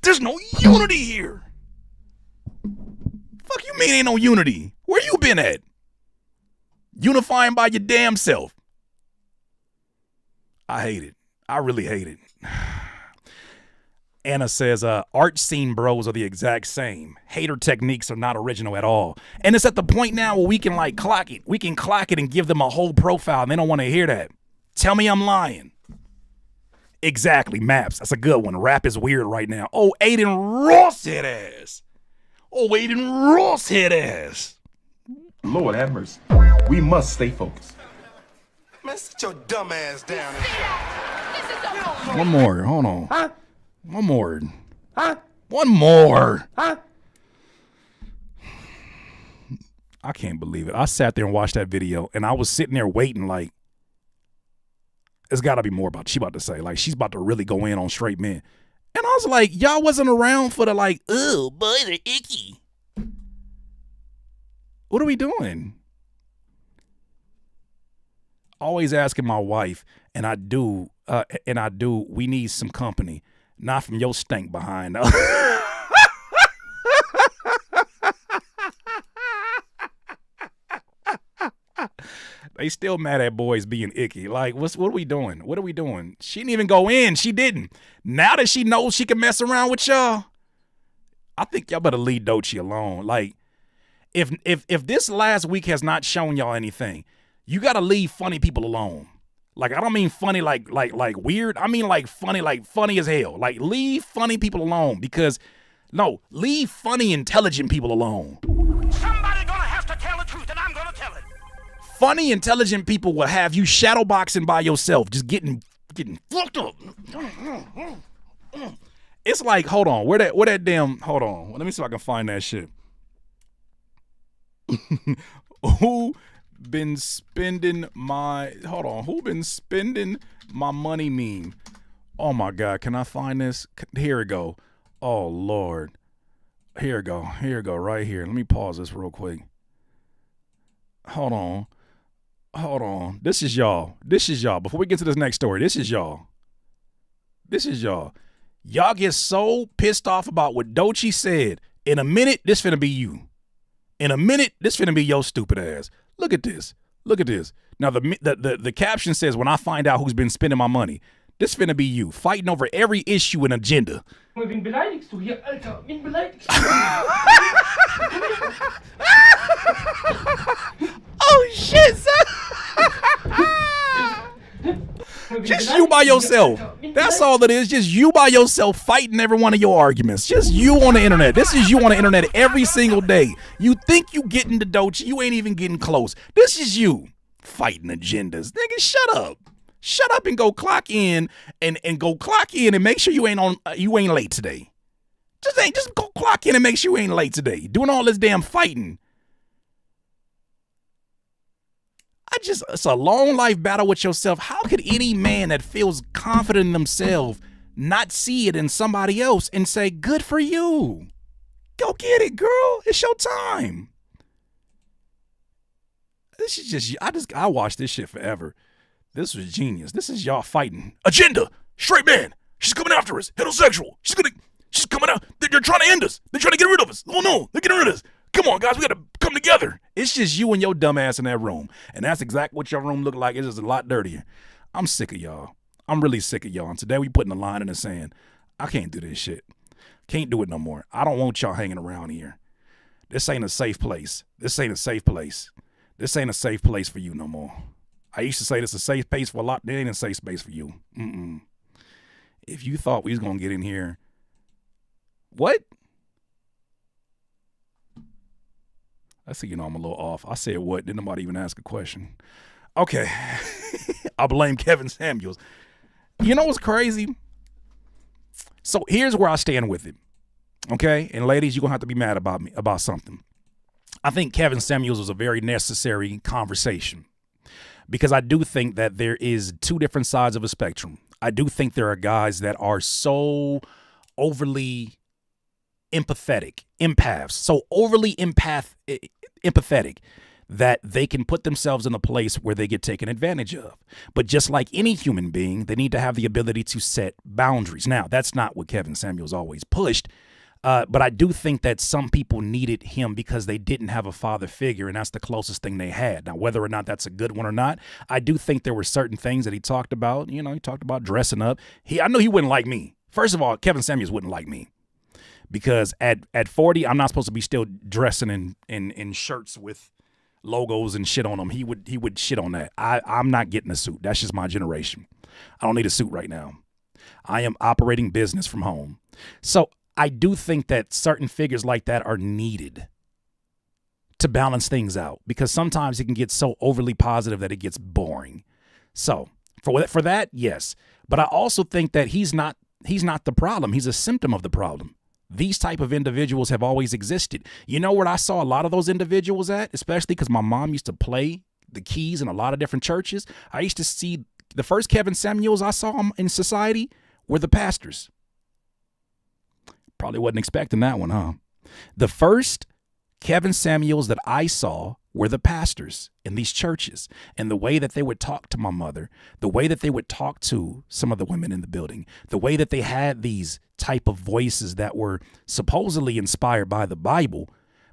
There's no unity here. Fuck you mean ain't no unity? Where you been at? Unifying by your damn self. I hate it. I really hate it. Anna says, art scene bros are the exact same. Hater techniques are not original at all. And it's at the point now where we can like clock it. We can clock it and give them a whole profile and they don't want to hear that. Tell me I'm lying. Exactly, Maps. That's a good one. Rap is weird right now. Oh, Aiden Ross head ass. Oh, Aiden Ross head ass. Lord have mercy. We must stay focused. Man, sit your dumb ass down. One more. Hold on. Huh? One more. Huh? One more. Huh? I can't believe it. I sat there and watched that video, and I was sitting there waiting like, there's got to be more about she about to say. Like, she's about to really go in on straight men. And I was like, y'all wasn't around for the like, oh, boy, they're icky. What are we doing? Always asking my wife, and I do, we need some company. Not from your stank behind. They still mad at boys being icky. Like, what are we doing? What are we doing? She didn't even go in. She didn't. Now that she knows she can mess around with y'all, I think y'all better leave Doechii alone. Like, if this last week has not shown y'all anything, you gotta leave funny people alone. Like, I don't mean funny like weird. I mean like funny as hell. Like, leave funny people alone leave funny, intelligent people alone. Somebody gonna have to tell the truth, and I'm gonna tell it. Funny, intelligent people will have you shadowboxing by yourself, just getting fucked up. It's like, hold on, where that damn, hold on. Let me see if I can find that shit. Who been spending my money meme? Oh my God, can I find this? Here we go. Oh Lord. Here we go, right here. Let me pause this real quick. Hold on. This is y'all. Before we get to this next story, this is y'all. Y'all get so pissed off about what Doechii said. In a minute, this finna be you. In a minute, this finna be your stupid ass. Look at this. Now the caption says, when I find out who's been spending my money, this finna be you, fighting over every issue and agenda. Wen beleidigst du hier, Alter? Wen beleidigst du? Oh shit, son. Just you by yourself. That's all it is. Just you by yourself fighting every one of your arguments. Just you on the internet. This is you on the internet every single day. You think you getting to Doechii. You ain't even getting close. This is you fighting agendas. Nigga, shut up. Shut up and go clock in and go clock in and make sure you ain't late today. Just go clock in and make sure you ain't late today. Doing all this damn fighting. It's a long life battle with yourself. How could any man that feels confident in themselves not see it in somebody else and say, good for you? Go get it, girl. It's your time. This is just, I watched this shit forever. This was genius. This is y'all fighting. Agenda. Straight man. She's coming after us. Heterosexual. She's coming out. They're trying to end us. They're trying to get rid of us. Oh no, they're getting rid of us. Come on, guys. We got to come together. It's just you and your dumb ass in that room. And that's exactly what your room looked like. It's just a lot dirtier. I'm sick of y'all. I'm really sick of y'all. And today we putting the line in the sand. I can't do this shit. Can't do it no more. I don't want y'all hanging around here. This ain't a safe place. This ain't a safe place for you no more. I used to say this is a safe space for a lot. There ain't a safe space for you. If you thought we was going to get in here. What? I see, I'm a little off. I said what? Didn't nobody even ask a question. Okay. I blame Kevin Samuels. You know what's crazy? So here's where I stand with it. Okay? And ladies, you're going to have to be mad about me, about something. I think Kevin Samuels was a very necessary conversation because I do think that there is two different sides of a spectrum. I do think there are guys that are so overly empaths, so overly empathetic that they can put themselves in a place where they get taken advantage of. But just like any human being, they need to have the ability to set boundaries. Now, that's not what Kevin Samuels always pushed. But I do think that some people needed him because they didn't have a father figure, and that's the closest thing they had. Now, whether or not that's a good one or not, I do think there were certain things that he talked about. You know, he talked about dressing up. I know he wouldn't like me. First of all, Kevin Samuels wouldn't like me because at 40, I'm not supposed to be still dressing in shirts with logos and shit on them. He would shit on that. I'm not getting a suit. That's just my generation. I don't need a suit right now. I am operating business from home. So I do think that certain figures like that are needed to balance things out because sometimes it can get so overly positive that it gets boring. So for that, yes. But I also think that he's not the problem. He's a symptom of the problem. These type of individuals have always existed. You know where I saw a lot of those individuals at, especially because my mom used to play the keys in a lot of different churches. I used to see the first Kevin Samuels I saw in society were the pastors. Probably wasn't expecting that one, huh? The first Kevin Samuels that I saw were the pastors in these churches, and the way that they would talk to my mother, the way that they would talk to some of the women in the building, the way that they had these type of voices that were supposedly inspired by the Bible,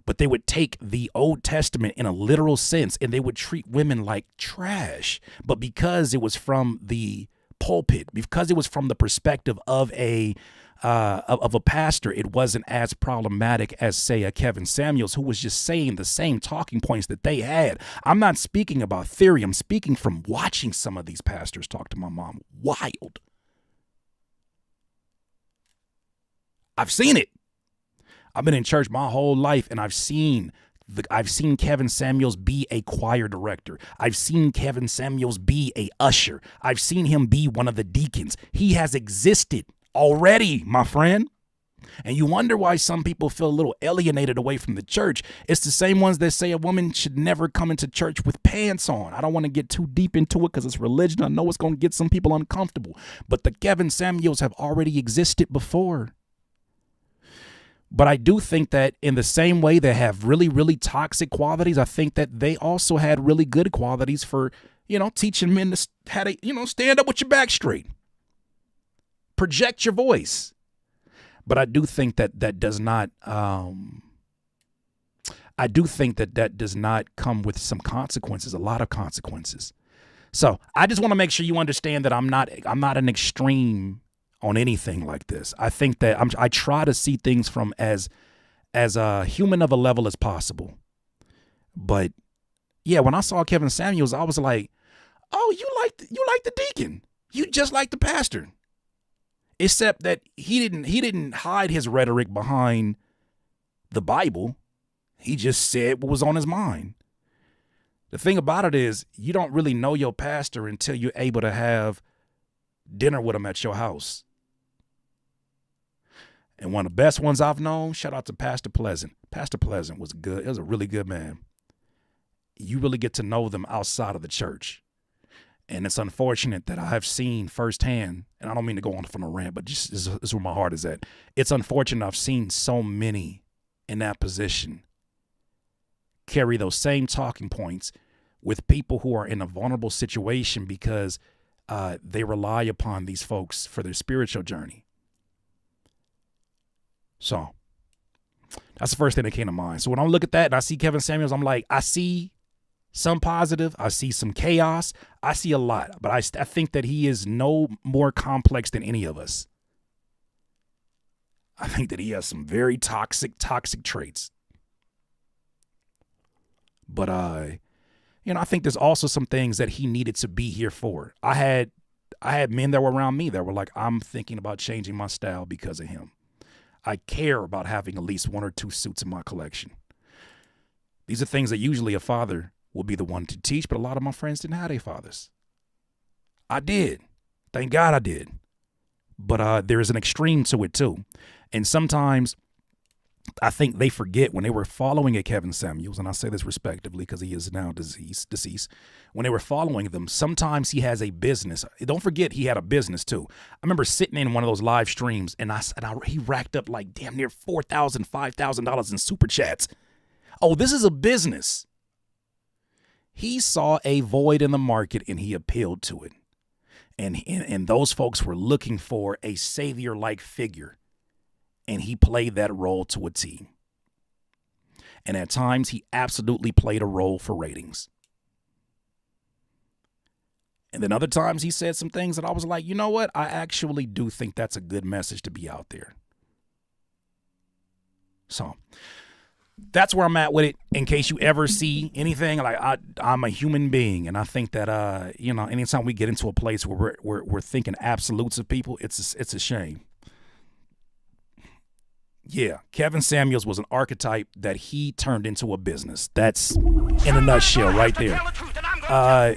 but they would take the Old Testament in a literal sense and they would treat women like trash. But because it was from the pulpit, because it was from the perspective of a pastor, it wasn't as problematic as, say, a Kevin Samuels who was just saying the same talking points that they had. I'm not speaking about theory. I'm speaking from watching some of these pastors talk to my mom. Wild. I've seen it. I've been in church my whole life, and I've seen Kevin Samuels be a choir director. I've seen Kevin Samuels be a usher. I've seen him be one of the deacons. He has existed already, my friend. And you wonder why some people feel a little alienated away from the church. It's the same ones that say a woman should never come into church with pants on. I don't want to get too deep into it because it's religion. I know it's going to get some people uncomfortable. But the Kevin Samuels have already existed before. But I do think that in the same way they have really, really toxic qualities, I think that they also had really good qualities for, teaching men to how to, stand up with your back straight. Project your voice. But I do think that does not come with some consequences, a lot of consequences. So I just want to make sure you understand that I'm not an extreme on anything like this. I think that I try to see things from as human of a level as possible. But yeah, when I saw Kevin Samuels, I was like, oh, you like the deacon. You just like the pastor. Except that he didn't hide his rhetoric behind the Bible. He just said what was on his mind. The thing about it is you don't really know your pastor until you're able to have dinner with him at your house. And one of the best ones I've known, shout out to Pastor Pleasant. Pastor Pleasant was good. He was a really good man. You really get to know them outside of the church. And it's unfortunate that I have seen firsthand, and I don't mean to go on from a rant, but just this is where my heart is at. It's unfortunate I've seen so many in that position carry those same talking points with people who are in a vulnerable situation because they rely upon these folks for their spiritual journey. So that's the first thing that came to mind. So when I look at that and I see Kevin Samuels, I'm like, I see some positive. I see some chaos. I see a lot. But I think that he is no more complex than any of us. I think that he has some very toxic traits. But, I think there's also some things that he needed to be here for. I had men that were around me that were like, I'm thinking about changing my style because of him. I care about having at least 1 or 2 suits in my collection. These are things that usually a father will be the one to teach, but a lot of my friends didn't have their fathers. I did. Thank God I did. But there is an extreme to it too. And sometimes I think they forget when they were following a Kevin Samuels, and I say this respectively because he is now deceased. When they were following them, sometimes he has a business. Don't forget he had a business too. I remember sitting in one of those live streams, and he racked up like damn near $4,000, $5,000 in super chats. Oh, this is a business. He saw a void in the market, and he appealed to it. And those folks were looking for a savior-like figure. And he played that role to a T. And at times, he absolutely played a role for ratings. And then other times, he said some things that I was like, you know what? I actually do think that's a good message to be out there. So that's where I'm at with it. In case you ever see anything, like I'm a human being, and I think that anytime we get into a place where we're thinking absolutes of people, it's a shame. Yeah, Kevin Samuels was an archetype that he turned into a business. That's in a nutshell right there.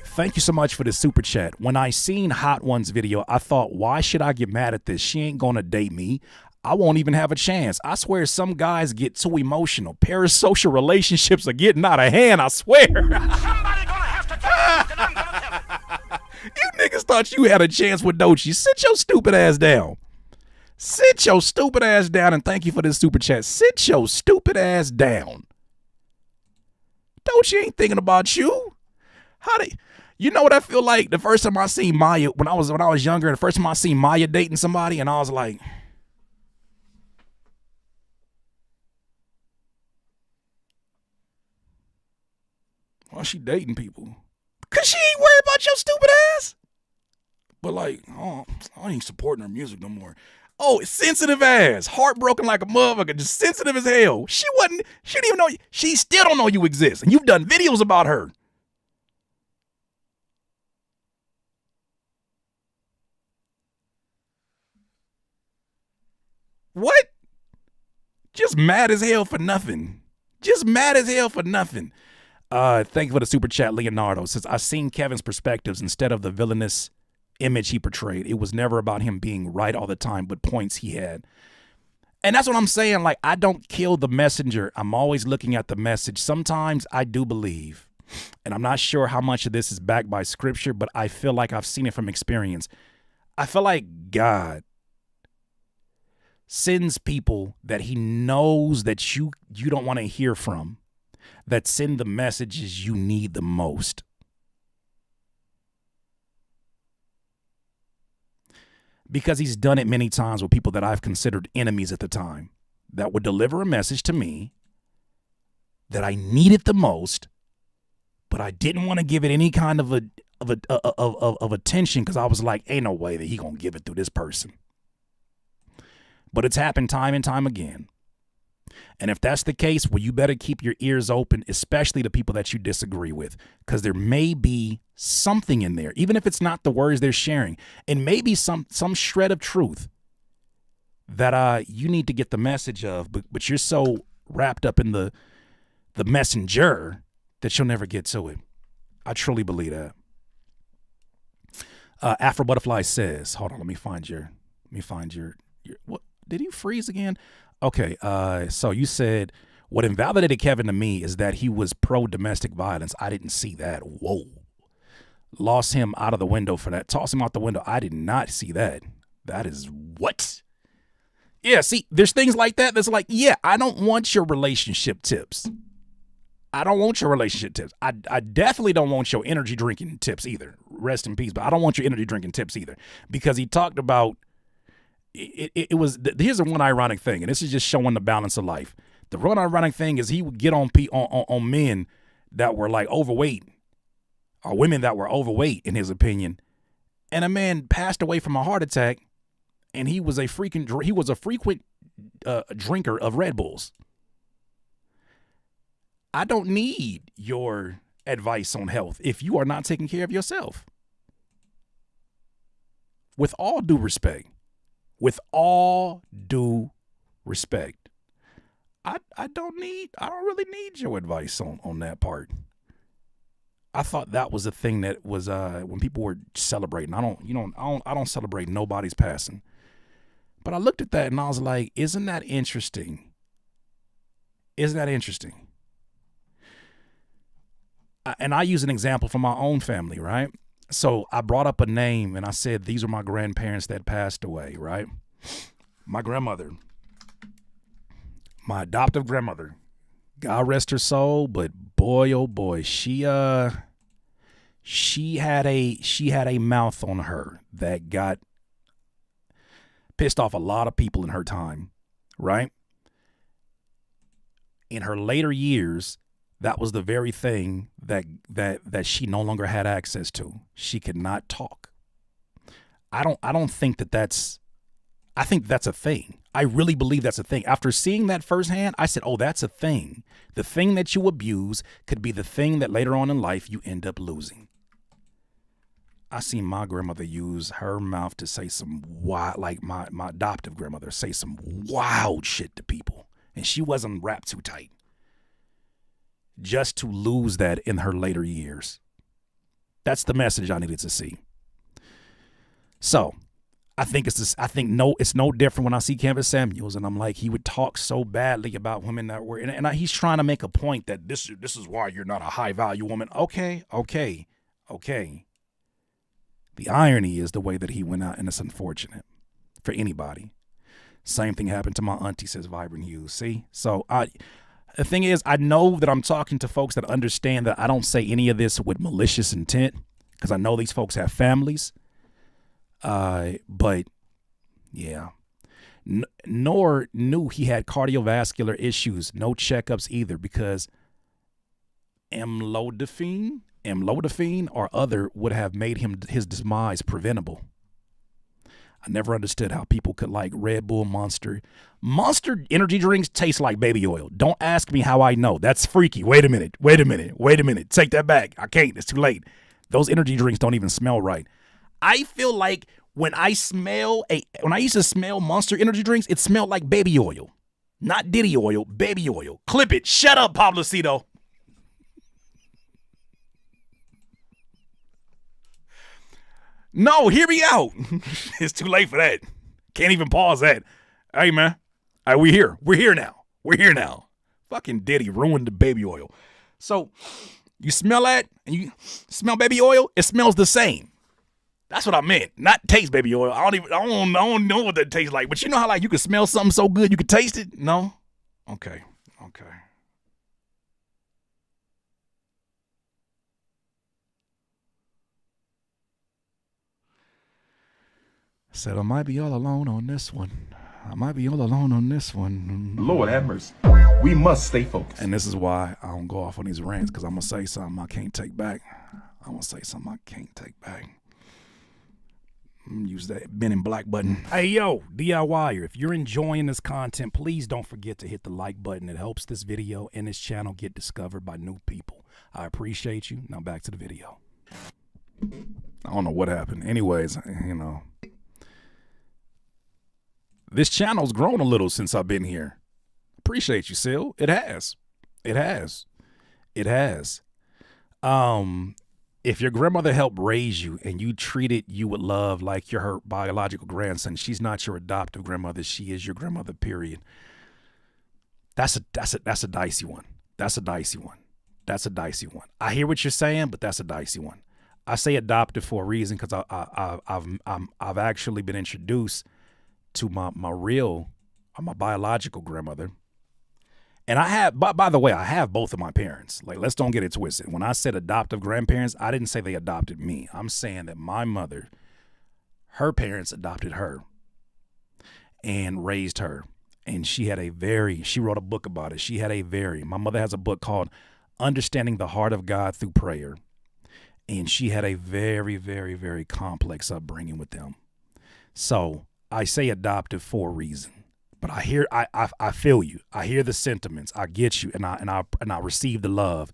Thank you so much for the super chat. When I seen Hot One's video, I thought, why should I get mad at this? She ain't gonna date me. I won't even have a chance. I swear some guys get too emotional. Parasocial relationships are getting out of hand, I swear. Somebody gonna have to tell the truth, and I'm gonna tell it. You niggas thought you had a chance with Doechii. Sit your stupid ass down. Sit your stupid ass down, and thank you for this super chat. Sit your stupid ass down. Doechii ain't thinking about you. You know what I feel like? The first time I seen Maya, when I was younger, the first time I seen Maya dating somebody, and I was like, why is she dating people? Because she ain't worried about your stupid ass. But like, oh, I ain't supporting her music no more. Oh, sensitive ass, heartbroken like a motherfucker, just sensitive as hell. She didn't even know, she still don't know you exist, and you've done videos about her. What? Just mad as hell for nothing. Just mad as hell for nothing. Thank you for the super chat, Leonardo. Says, I've seen Kevin's perspectives instead of the villainous image he portrayed. It was never about him being right all the time, but points he had. And that's what I'm saying. Like, I don't kill the messenger. I'm always looking at the message. Sometimes I do believe, and I'm not sure how much of this is backed by scripture, but I feel like I've seen it from experience. I feel like God sends people that he knows that you don't want to hear from, that send the messages you need the most. Because he's done it many times with people that I've considered enemies at the time, that would deliver a message to me that I needed the most, but I didn't want to give it any kind of attention because I was like, ain't no way that he gonna give it through this person. But it's happened time and time again. And if that's the case, well, you better keep your ears open, especially to people that you disagree with, because there may be something in there, even if it's not the words they're sharing, and maybe some shred of truth that you need to get the message of, but you're so wrapped up in the messenger that you'll never get to it. I truly believe that. Afro Butterfly says, hold on, let me find your what did you freeze again? Okay, so you said what invalidated Kevin to me is that he was pro-domestic violence. I didn't see that. Whoa. Lost him out of the window for that. Toss him out the window. I did not see that. That is what? Yeah, see, there's things like that that's like, yeah, I don't want your relationship tips. I don't want your relationship tips. I definitely don't want your energy drinking tips either. Rest in peace, but I don't want your energy drinking tips either. Because he talked about it was, here's the one ironic thing, and this is just showing the balance of life. The one ironic thing is he would get on men that were like overweight, or women that were overweight in his opinion, and a man passed away from a heart attack, and he was a frequent drinker of Red Bulls. I don't need your advice on health if you are not taking care of yourself. With all due respect. With all due respect, I don't really need your advice on that part. I thought that was a thing that was when people were celebrating. I don't celebrate nobody's passing. But I looked at that and I was like, isn't that interesting Isn't that interesting? And I use an example from my own family, right? So I brought up a name and I said, these are my grandparents that passed away, right? My grandmother, my adoptive grandmother, God rest her soul, but boy, oh boy, she had a mouth on her that got pissed off a lot of people in her time, right? In her later years, that was the very thing that she no longer had access to. She could not talk. I don't think that's. I think that's a thing. I really believe that's a thing. After seeing that firsthand, I said, "Oh, that's a thing. The thing that you abuse could be the thing that later on in life you end up losing." I seen my grandmother use her mouth to say some wild, like my adoptive grandmother say some wild shit to people, and she wasn't wrapped too tight. Just to lose that in her later years. That's the message I needed to see. So, I think it's no different when I see Canvas Samuels, and I'm like, he would talk so badly about women that were, and he's trying to make a point that this is why you're not a high value woman. Okay. The irony is the way that he went out, and it's unfortunate for anybody. Same thing happened to my auntie, says Vibrant Hughes. See, so the thing is, I know that I'm talking to folks that understand that I don't say any of this with malicious intent, because I know these folks have families. But yeah, nor knew he had cardiovascular issues, no checkups either, because amlodipine or other would have made his demise preventable. I never understood how people could like Red Bull, Monster energy drinks taste like baby oil. Don't ask me how I know. That's freaky. Wait a minute. Take that back. I can't. It's too late. Those energy drinks don't even smell right. I feel like when I used to smell Monster energy drinks, it smelled like baby oil. Not Diddy oil, baby oil. Clip it. Shut up, Pablocito. No, hear me out. It's too late for that. Can't even pause that. Hey, man. All right, we're here. We're here now. Fucking Diddy ruined the baby oil. So you smell that and you smell baby oil, it smells the same. That's what I meant. Not taste baby oil. I don't know what that tastes like. But you know how like you can smell something so good you can taste it? No? Okay. Said I might be all alone on this one. Lord have mercy. We must stay focused. And this is why I don't go off on these rants, because I'm going to say something I can't take back. Use that Men in Black button. Hey, yo, DIYer, if you're enjoying this content, please don't forget to hit the like button. It helps this video and this channel get discovered by new people. I appreciate you. Now back to the video. I don't know what happened. Anyways, this channel's grown a little since I've been here. Appreciate you, Sil. It has. If your grandmother helped raise you and you treated you with love like you're her biological grandson, she's not your adoptive grandmother. She is your grandmother, period. That's a dicey one. That's a dicey one. I hear what you're saying, but that's a dicey one. I say adoptive for a reason, because I've actually been introduced to my biological grandmother. And I have, by the way, I have both of my parents. Like, let's don't get it twisted. When I said adoptive grandparents, I didn't say they adopted me. I'm saying that my mother, her parents adopted her and raised her. And she wrote a book about it. My mother has a book called Understanding the Heart of God Through Prayer. And she had a very, very, very complex upbringing with them. So I say adoptive for a reason. But I feel you. I hear the sentiments. I get you, and I receive the love.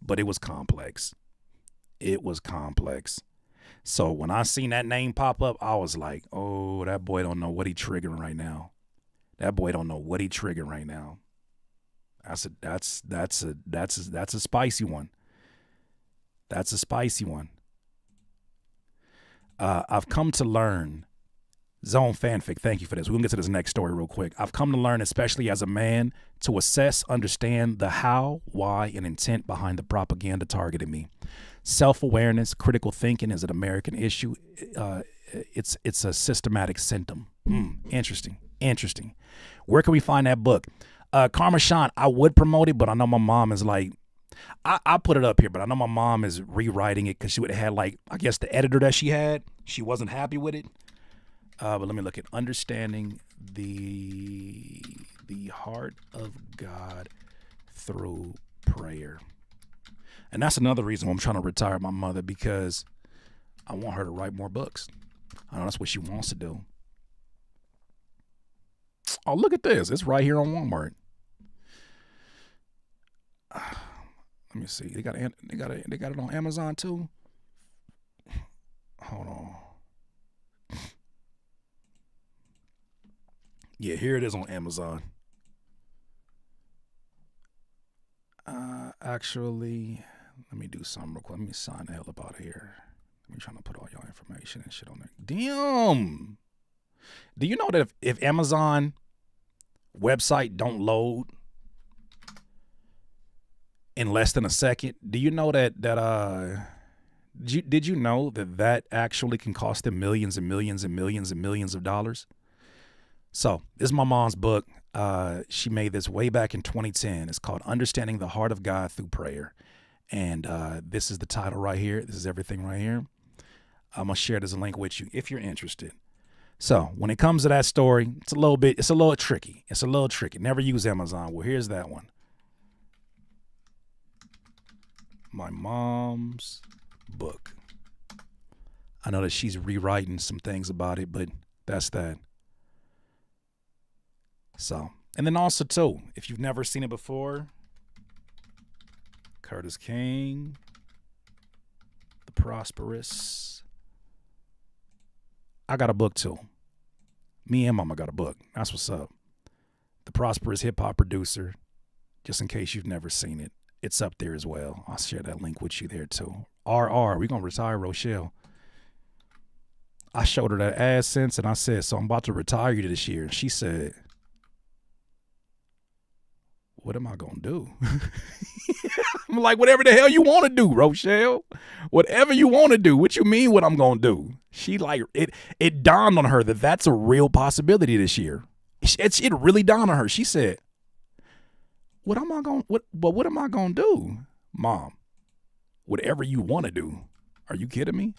But it was complex. So when I seen that name pop up, I was like, "Oh, that boy don't know what he triggering right now. That's a spicy one. I've come to learn Zone Fanfic, thank you for this. We're going to get to this next story real quick. I've come to learn, especially as a man, to assess, understand the how, why, and intent behind the propaganda targeting me. Self-awareness, critical thinking is an American issue. It's a systematic symptom. Interesting. Where can we find that book? Karma Sean, I would promote it, but I know my mom is like, I put it up here, but I know my mom is rewriting it because she would have had, like, I guess the editor that she had, she wasn't happy with it. But let me look at Understanding the Heart of God Through Prayer. And that's another reason why I'm trying to retire my mother, because I want her to write more books. I know that's what she wants to do. Oh, look at this. It's right here on Walmart. Let me see. They got it on Amazon too. Hold on. Yeah, here it is on Amazon. Actually, let me do something real quick. Let me sign the hell up out of here. Let me trying to put all your information and shit on there. Damn. Do you know that if Amazon website don't load in less than a second, do you know that did you know that actually can cost them millions and millions and millions and millions of dollars? So this is my mom's book. She made this way back in 2010. It's called Understanding the Heart of God Through Prayer. And this is the title right here. This is everything right here. I'm going to share this link with you if you're interested. So when it comes to that story, it's a little tricky. It's a little tricky. Never use Amazon. Well, here's that one. My mom's book. I know that she's rewriting some things about it, but that's that. So, and then also too, if you've never seen it before, Curtis King, The Prosperous. I got a book too. Me and Mama got a book. That's what's up. The Prosperous Hip Hop Producer, just in case you've never seen it. It's up there as well. I'll share that link with you there too. RR, we're going to retire Rochelle. I showed her that AdSense and I said, so I'm about to retire you this year. And she said, what am I going to do? I'm like, whatever the hell you want to do, Rochelle. Whatever you want to do. What you mean what I'm going to do? She like, it dawned on her that that's a real possibility this year. It really dawned on her. She said, what am I going to do? Mom, whatever you want to do. Are you kidding me?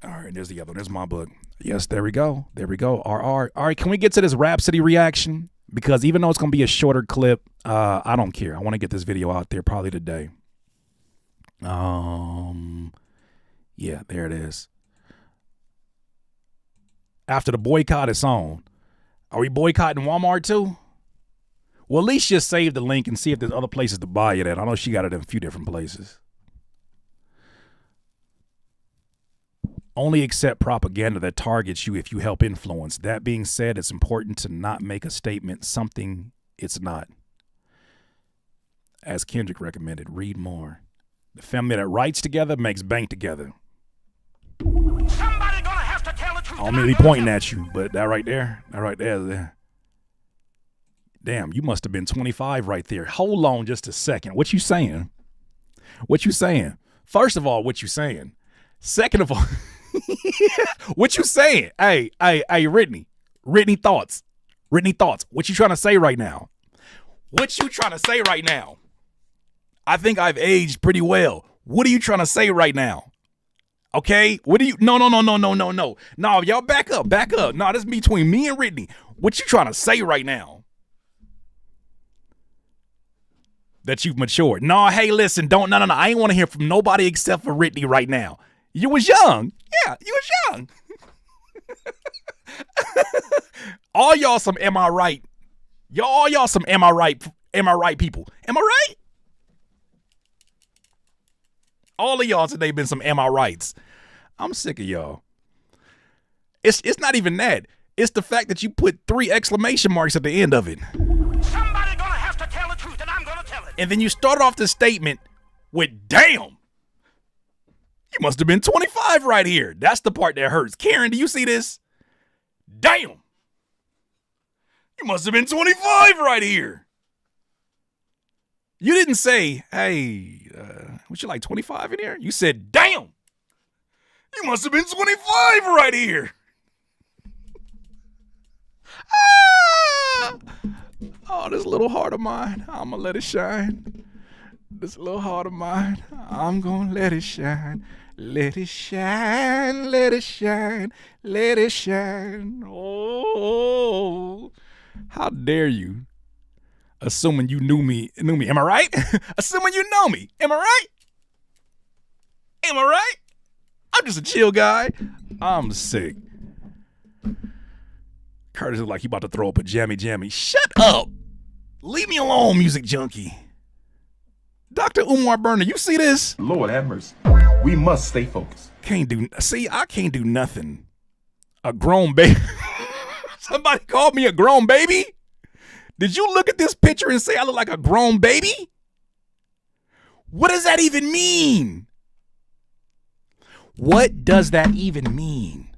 All right, there's the other one. There's my book. Yes, there we go. There we go. All right, can we get to this Rhapsody reaction? Because even though it's going to be a shorter clip, I don't care. I want to get this video out there probably today. Yeah, there it is. After the boycott is on. Are we boycotting Walmart too? Well, at least just save the link and see if there's other places to buy it at. I know she got it in a few different places. Only accept propaganda that targets you if you help influence. That being said, it's important to not make a statement something it's not. As Kendrick recommended, read more. The family that writes together makes bank together. Somebody gonna have to tell the truth. I don't mean to be pointing at you, but that right there. Damn, you must have been 25 right there. Hold on just a second. What you saying? First of all, what you saying? Second of all, what you saying? Hey, Whitney, thoughts. What you trying to say right now? I think I've aged pretty well. What are you trying to say right now? Okay? What do you? No. No, y'all back up. No, this is between me and Whitney. What you trying to say right now? That you've matured. No, hey, listen, no. I ain't want to hear from nobody except for Whitney right now. You was young. Yeah, you was young. All y'all some am I right? Y'all some am I right people. Am I right? All of y'all today been some am I rights. I'm sick of y'all. It's not even that. It's the fact that you put 3 exclamation marks at the end of it. Somebody gonna have to tell the truth, and I'm gonna tell it. And then you started off the statement with damn. You must have been 25 right here. That's the part that hurts. Karen, do you see this? Damn. You must have been 25 right here. You didn't say, hey, would you like 25 in here? You said, damn. You must have been 25 right here. Ah! Oh, this little heart of mine, I'm going to let it shine. This little heart of mine, I'm going to let it shine. Let it shine, let it shine, let it shine. Oh, how dare you? Assuming you knew me. Am I right? Assuming you know me. Am I right? Am I right? I'm just a chill guy. I'm sick. Curtis is like he about to throw up a jammy. Shut up. Leave me alone, music junkie. Dr. Umar Burner, you see this? Lord have mercy. We must stay focused. I can't do nothing. A grown baby. Somebody called me a grown baby? Did you look at this picture and say I look like a grown baby? What does that even mean? What does that even mean?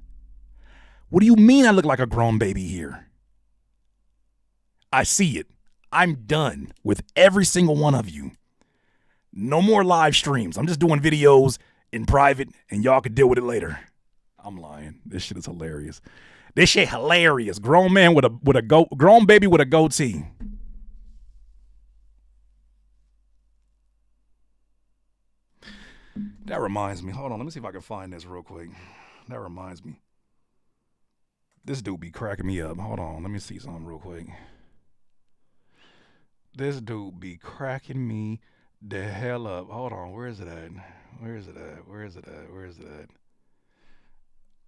What do you mean I look like a grown baby here? I see it. I'm done with every single one of you. No more live streams. I'm just doing videos in private and y'all can deal with it later. I'm lying. This shit is hilarious. This shit hilarious. Grown man with a grown baby with a goatee. That reminds me. Hold on. Let me see if I can find this real quick. That reminds me. This dude be cracking me up. Hold on. Let me see something real quick. This dude be cracking me the hell up. Hold on. Where is it at? Where is it at? Where is it at? Where is it at?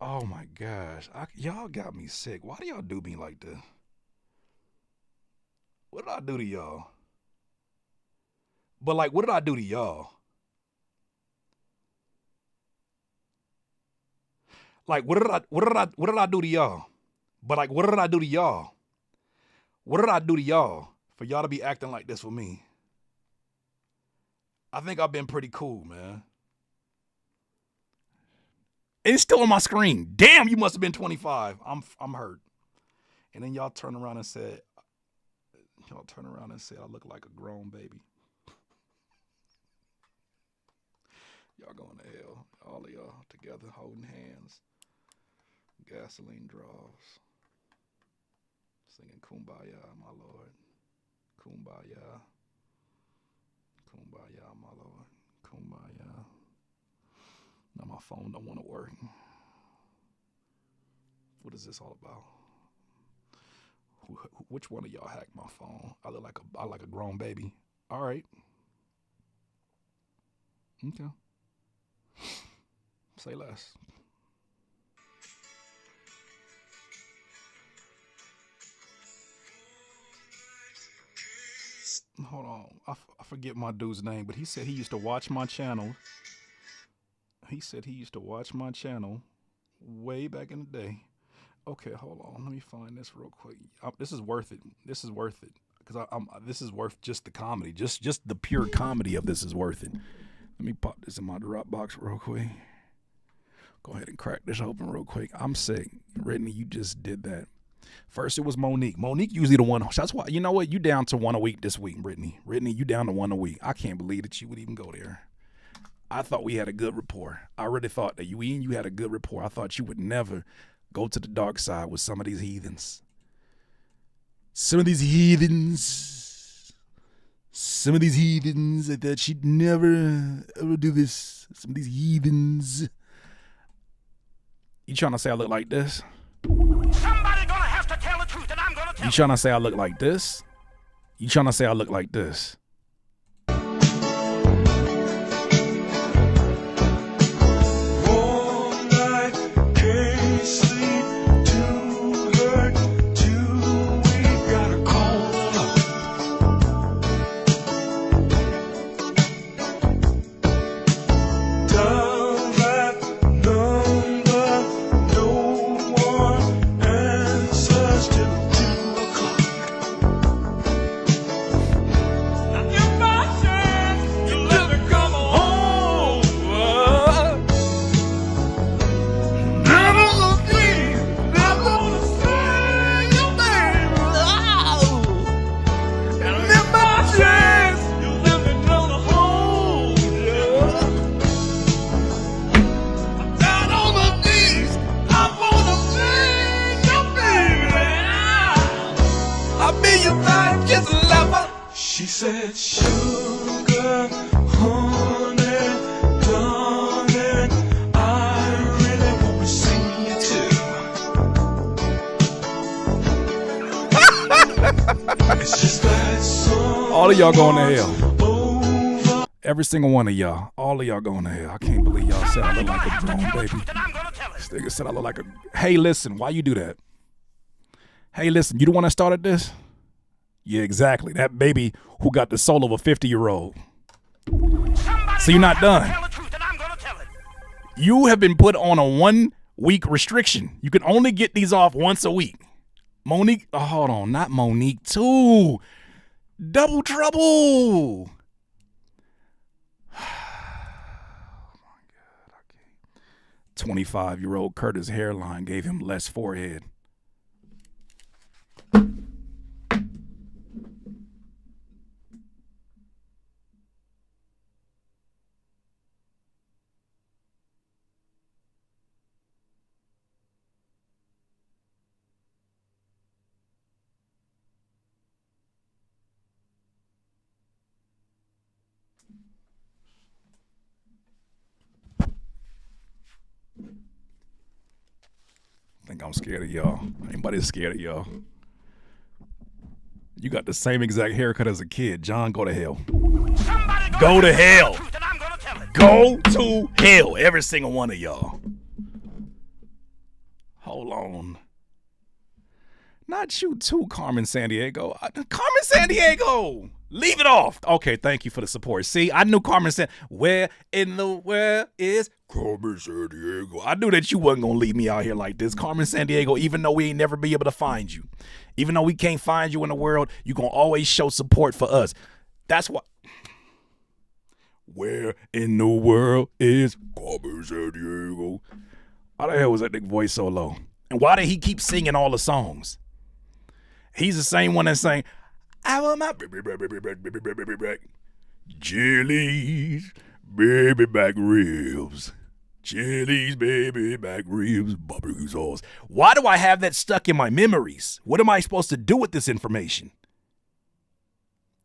Oh my gosh. Y'all got me sick. Why do y'all do me like this? What did I do to y'all? But like, what did I do to y'all? Like, what did I do to y'all? But like, what did I do to y'all? What did I do to y'all for y'all to be acting like this with me? I think I've been pretty cool, man. It's still on my screen. Damn, you must have been 25. I'm hurt. And then y'all turn around and said, I look like a grown baby. Y'all going to hell. All of y'all together holding hands. Gasoline draws. Singing Kumbaya, my Lord. Kumbaya. Kumbaya, my Lord. Kumbaya. Now my phone don't want to work. What is this all about? Which one of y'all hacked my phone? I look like a grown baby. All right. Okay. Say less. Hold on. I forget my dude's name, but he said he used to watch my channel. He said he used to watch my channel way back in the day. Okay, hold on. Let me find this real quick. This is worth it. This is worth it. Because this is worth just the comedy. Just the pure comedy of this is worth it. Let me pop this in my Dropbox real quick. Go ahead and crack this open real quick. I'm sick. Brittany, you just did that. First, it was Monique. Monique usually the one. That's why, you know what? You down to one a week this week, Brittany. Brittany, you down to one a week. I can't believe that you would even go there. I thought we had a good rapport. I really thought that you had a good rapport. I thought you would never go to the dark side with some of these heathens. Some of these heathens. I thought she'd never, ever do this. Some of these heathens. You trying to say I look like this? Somebody gonna have to tell the truth, and I'm gonna tell. You trying to say I look like this? You trying to say I look like this? Down on my knees, I wanna see you, baby. I'll be your fine kiss lover. She said, sugar, honey, darling, I really want to see you too. It's just that song. All of y'all going to hell. Every single one of y'all. All of y'all going to hell. I can't believe y'all said I look like a grown baby. This nigga said I look like a... Hey, listen, why you do that? Hey, listen, you the one that started this? Yeah, exactly. That baby who got the soul of a 50-year-old. So you're not done. You have been put on a 1-week restriction. You can only get these off once a week. Monique, oh, hold on, not Monique, too. Double trouble. 25-year-old Curtis' hairline gave him less forehead. I think I'm scared of y'all. Anybody's scared of y'all. You got the same exact haircut as a kid. John, go to hell. Go to hell. Go to hell. Every single one of y'all. Hold on. Not you too, Carmen Sandiego. Carmen Sandiego. Leave it off. Okay, thank you for the support. See, I knew Carmen said, where in the world is Carmen Sandiego? I knew that you wasn't going to leave me out here like this. Carmen Sandiego, even though we ain't never be able to find you, even though we can't find you in the world, you going to always show support for us. That's what. Where in the world is Carmen Sandiego? Why the hell was that nigga voice so low? And why did he keep singing all the songs? He's the same one that sang, I want my Chili's baby back ribs. Chili's baby back ribs, barbecue sauce. Why do I have that stuck in my memories? What am I supposed to do with this information?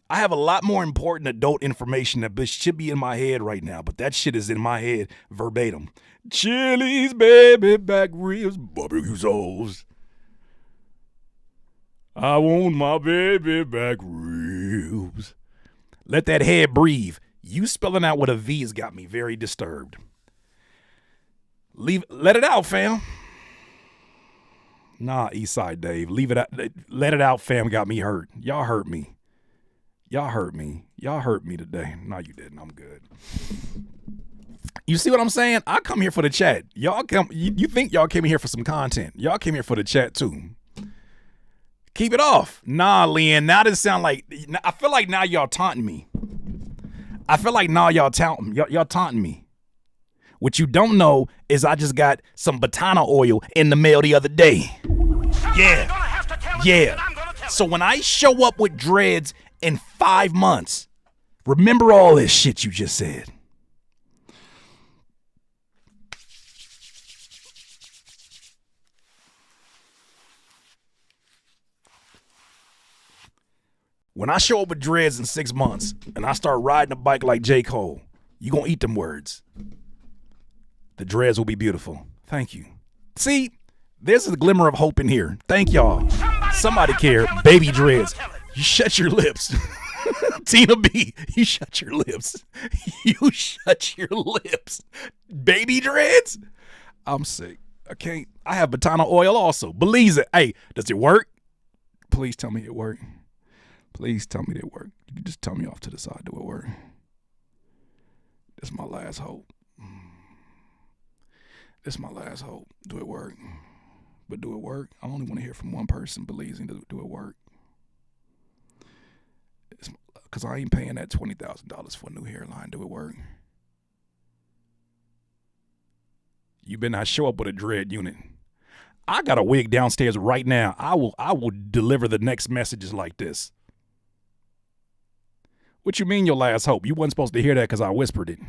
I have a lot more important adult information that should be in my head right now, but that shit is in my head verbatim. Chili's baby back ribs, barbecue sauce. I want my baby back ribs. Let that head breathe. You spelling out with a V has got me very disturbed. Let it out, fam. Nah, Eastside Dave. Leave it out. Let it out, fam. Got me hurt. Y'all hurt me. Y'all hurt me. Y'all hurt me today. No, you didn't. I'm good. You see what I'm saying? I come here for the chat. Y'all come. You think y'all came here for some content? Y'all came here for the chat too. Keep it off. Nah, Leanne. Now this sound like. I feel like now y'all taunting me. I feel like now y'all taunting me. What you don't know is I just got some Batana oil in the mail the other day. Yeah. So when I show up with dreads in 5 months, remember all this shit you just said. When I show up with dreads in 6 months and I start riding a bike like J. Cole, you gonna eat them words. The dreads will be beautiful. Thank you. See, there's a glimmer of hope in here. Thank y'all. Somebody care. Baby dreads. You shut your lips. Tina B, you shut your lips. You shut your lips. Baby dreads? I'm sick. I can't. I have Batana oil also. Believes it. Hey, does it work? Please tell me it worked. Please tell me it worked. You can just tell me off to the side. Do it work? This is my last hope. This is my last hope. Do it work? But do it work? I only want to hear from one person believes in do it work. Because I ain't paying that $20,000 for a new hairline. Do it work? You better not show up with a dread unit. I got a wig downstairs right now. I will deliver the next messages like this. What you mean your last hope? You wasn't supposed to hear that because I whispered it.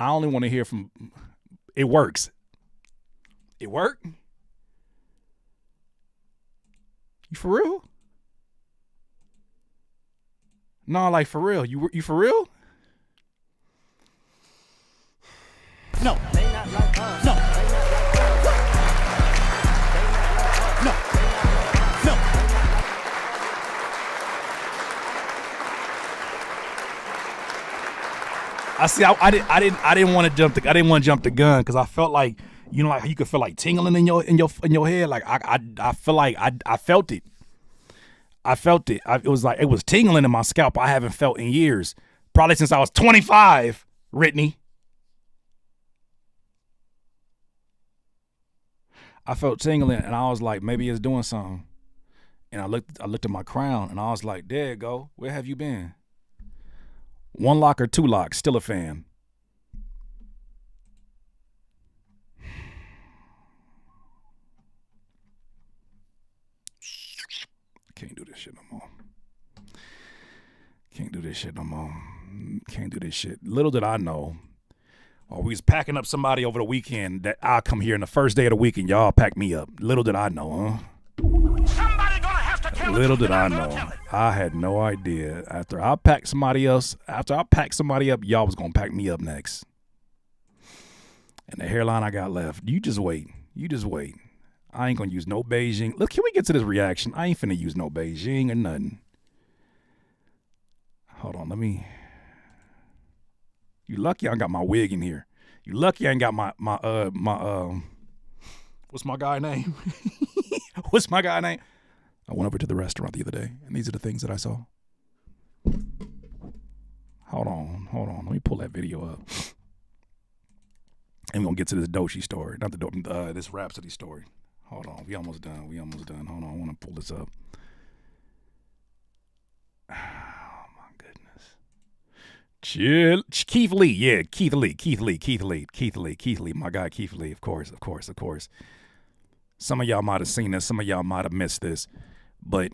I only want to hear from. It works. It worked? You for real? No, like for real. You for real? No. No. No. No. I see. I didn't want to jump the gun because I felt like, you know, like you could feel like tingling in your head. Like I feel like I felt it. I felt it. It was like it was tingling in my scalp. I haven't felt in years, probably since I was 25. Whitney. I felt tingling, and I was like, maybe it's doing something. And I looked at my crown, and I was like, there you go. Where have you been? 1 lock or 2 locks? Still a fan. Can't do this shit no more. Can't do this shit no more. Can't do this shit. Little did I know. Or we was packing up somebody over the weekend that I'll come here in the first day of the week and y'all pack me up. Little did I know, huh? Somebody gonna have to tell Little the truth, did I and I'm gonna know. tell it. I had no idea. After I packed somebody up, y'all was gonna pack me up next. And the hairline I got left, you just wait. You just wait. I ain't gonna use no Beijing. Look, can we get to this reaction? I ain't finna use no Beijing or nothing. Hold on, let me. You lucky I got my wig in here. You lucky I ain't got my what's my guy name? What's my guy name? I went over to the restaurant the other day, and these are the things that I saw. Hold on. Let me pull that video up. And we're gonna get to this Doechii story, not this Rhapsody story. Hold on, we almost done. Hold on, I want to pull this up. Oh my goodness. Chill. Keith Lee, yeah, Keith Lee, my guy Keith Lee, of course. Some of y'all might have seen this, some of y'all might have missed this, but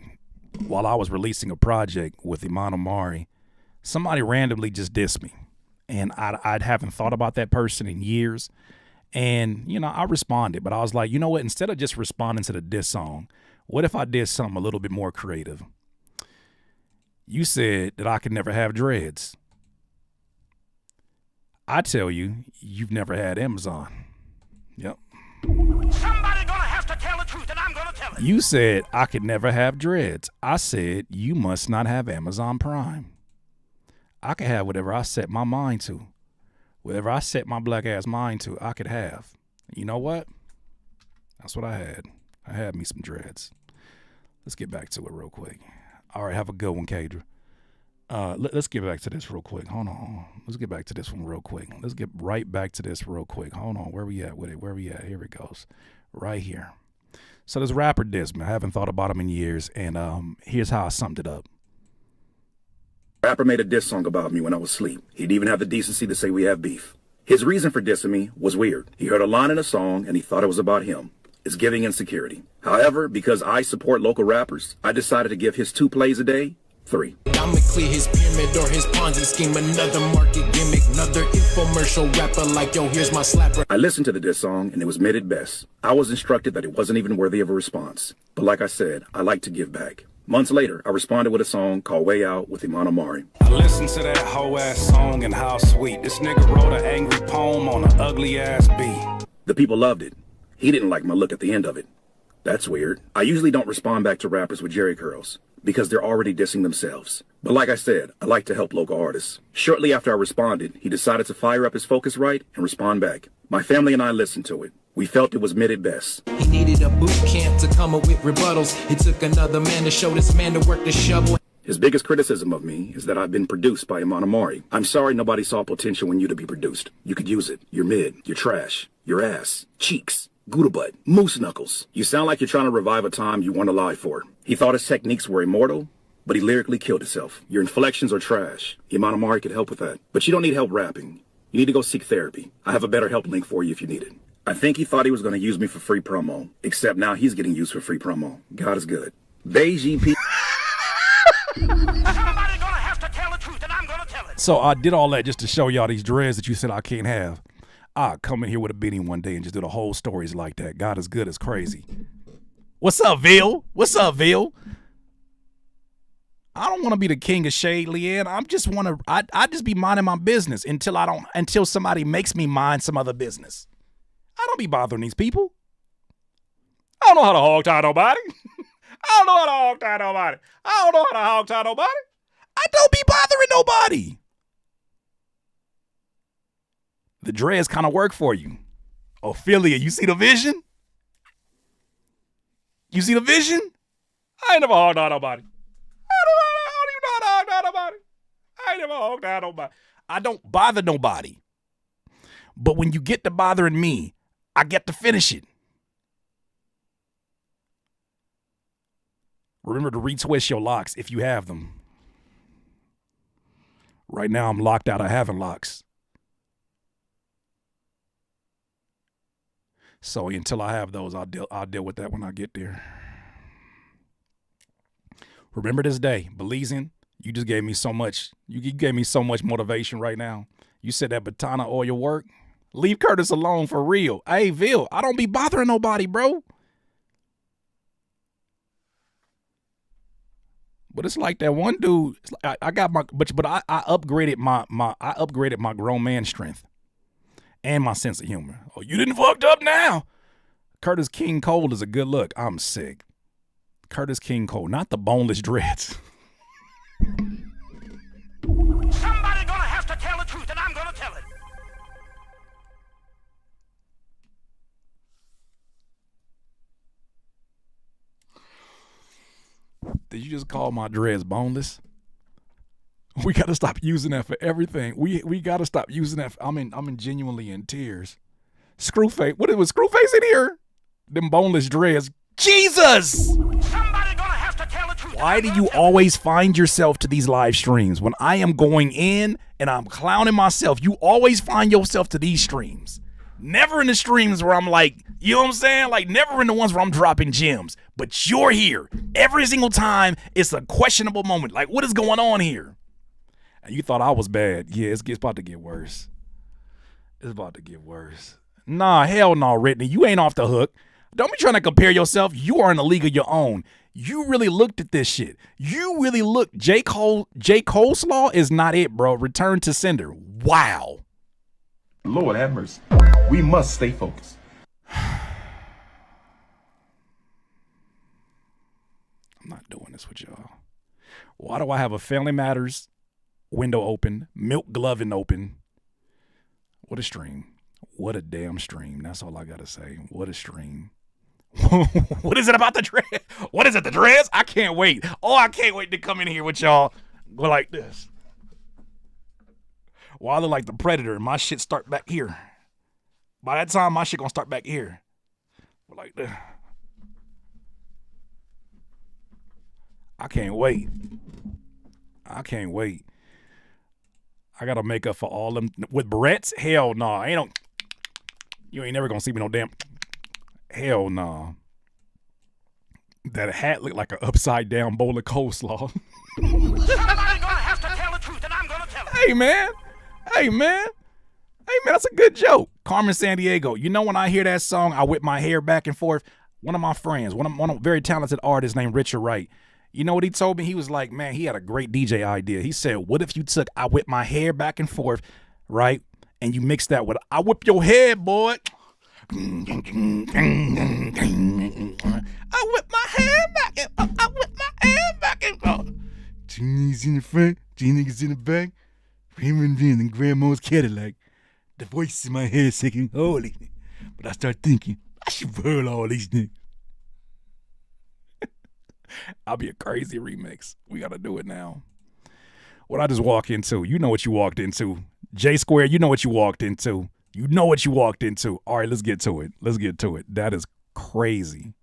while I was releasing a project with Iman Omari, somebody randomly just dissed me, and I haven't thought about that person in years. And, you know, I responded, but I was like, you know what? Instead of just responding to the diss song, what if I did something a little bit more creative? You said that I could never have dreads. I tell you, you've never had Amazon. Yep. Somebody gonna have to tell the truth, and I'm gonna tell it. You said I could never have dreads. I said you must not have Amazon Prime. I could have whatever I set my mind to. Whatever I set my black ass mind to, I could have. You know what? That's what I had. I had me some dreads. Let's get back to it real quick. All right, have a good one, Kadra. Let's get back to this real quick. Hold on. Let's get back to this one real quick. Let's get right back to this real quick. Hold on. Where we at with it? Where we at? Here it goes. Right here. So this rapper dissed me. I haven't thought about him in years, and here's how I summed it up. Rapper made a diss song about me when I was asleep. He'd even have the decency to say we have beef. His reason for dissing me was weird. He heard a line in a song and he thought it was about him. It's giving insecurity. However, because I support local rappers, I decided to give his 2 plays a day 3. I'ma clear his pyramid or his Ponzi scheme. Another market gimmick, another infomercial rapper like, yo, here's my slapper. I listened to the diss song and it was mid at best. I was instructed that it wasn't even worthy of a response. But like I said, I like to give back. Months later, I responded with a song called Way Out with Iman Omari. I listened to that whole ass song and how sweet. This nigga wrote an angry poem on an ugly ass beat. The people loved it. He didn't like my look at the end of it. That's weird. I usually don't respond back to rappers with jerry curls because they're already dissing themselves. But like I said, I like to help local artists. Shortly after I responded, he decided to fire up his Focusrite and respond back. My family and I listened to it. We felt it was mid at best. He needed a boot camp to come up with rebuttals. It took another man to show this man to work the shovel. His biggest criticism of me is that I've been produced by Iman Omari. I'm sorry nobody saw potential in you to be produced. You could use it. You're mid. You're trash. Your ass. Cheeks. Gouda butt. Moose knuckles. You sound like you're trying to revive a time you weren't alive for. He thought his techniques were immortal, but he lyrically killed himself. Your inflections are trash. Iman Omari could help with that. But you don't need help rapping. You need to go seek therapy. I have a better help link for you if you need it. I think he thought he was going to use me for free promo, except now he's getting used for free promo. God is good. Doechii. Somebody gonna have to tell the truth, and I'm gonna tell it. So I did all that just to show y'all these dreads that you said I can't have. I'll come in here with a beanie one day and just do the whole stories like that. God is good, it's crazy. What's up, Ville? What's up, Ville? I don't want to be the king of shade, Leanne. I just be minding my business until somebody makes me mind some other business. I don't be bothering these people. I don't know how to hog tie nobody. I don't know how to hog tie nobody. I don't know how to hog tie nobody. I don't be bothering nobody. The dreads kind of work for you. Ophelia, you see the vision? You see the vision? I ain't never hogged out nobody. I don't even know how to hog out nobody. I ain't never hogged out nobody. I don't bother nobody. But when you get to bothering me, I get to finish it. Remember to retwist your locks if you have them. Right now I'm locked out of having locks. So until I have those, I'll deal with that when I get there. Remember this day, Belizean, you just gave me so much. You gave me so much motivation right now. You said that Batana oil work. Leave Curtis alone for real. Hey, Ville, I don't be bothering nobody, bro. But it's like that one dude. I got my, but I upgraded my grown man strength and my sense of humor. Oh, you didn't fucked up now. Curtis King Cole is a good look. I'm sick. Curtis King Cole, not the boneless dreads. Somebody gonna have to tell the truth, and I'm gonna tell it. Did you just call my dreads boneless? We gotta stop using that for everything. We gotta stop using that. I'm genuinely in tears. Screwface, what was Screwface in here? Them boneless dreads. Jesus! Somebody gonna have to tell the truth. Why do you always find yourself to these live streams when I am going in and I'm clowning myself? You always find yourself to these streams. Never in the streams where I'm like, you know what I'm saying? Like never in the ones where I'm dropping gems. But you're here. Every single time it's a questionable moment. Like what is going on here? And you thought I was bad. Yeah, it's about to get worse. It's about to get worse. Nah, hell no, Whitney. You ain't off the hook. Don't be trying to compare yourself. You are in a league of your own. You really looked at this shit. You really looked. J. Coleslaw is not it, bro. Return to sender. Wow. Lord have mercy. We must stay focused. I'm not doing this with y'all. Why do I have a Family Matters window open, milk gloving open? What a stream. What a damn stream. That's all I got to say. What a stream. What is it about the dreads? What is it, the dreads? I can't wait. Oh, I can't wait to come in here with y'all. Go like this. While they're like the Predator, and my shit start back here. By that time, my shit gonna start back here. Like this. I can't wait. I can't wait. I gotta make up for all them with barrettes. Hell no, ain't no. You ain't never gonna see me no damn. Hell no. That hat looked like an upside down bowl of coleslaw. Somebody gonna have to tell the truth, and I'm gonna tell it. Hey man, that's a good joke. Carmen Sandiego. You know when I hear that song, I whip my hair back and forth. One of my friends, one of a very talented artist named Richard Wright. You know what he told me? He was like, man, he had a great DJ idea. He said, what if you took I whip my hair back and forth, right? And you mix that with I whip your head, boy. I whip my hair back and forth. I whip my hair back and forth. Two niggas in the front, two niggas in the back. Raymond in grandma's Cadillac. The voice in my head saying, holy. But I start thinking, I should whirl all these niggas. I'll be a crazy remix. We got to do it now. What I just walk into, you know what you walked into. J Square, you know what you walked into. You know what you walked into. All right, let's get to it. Let's get to it. That is crazy.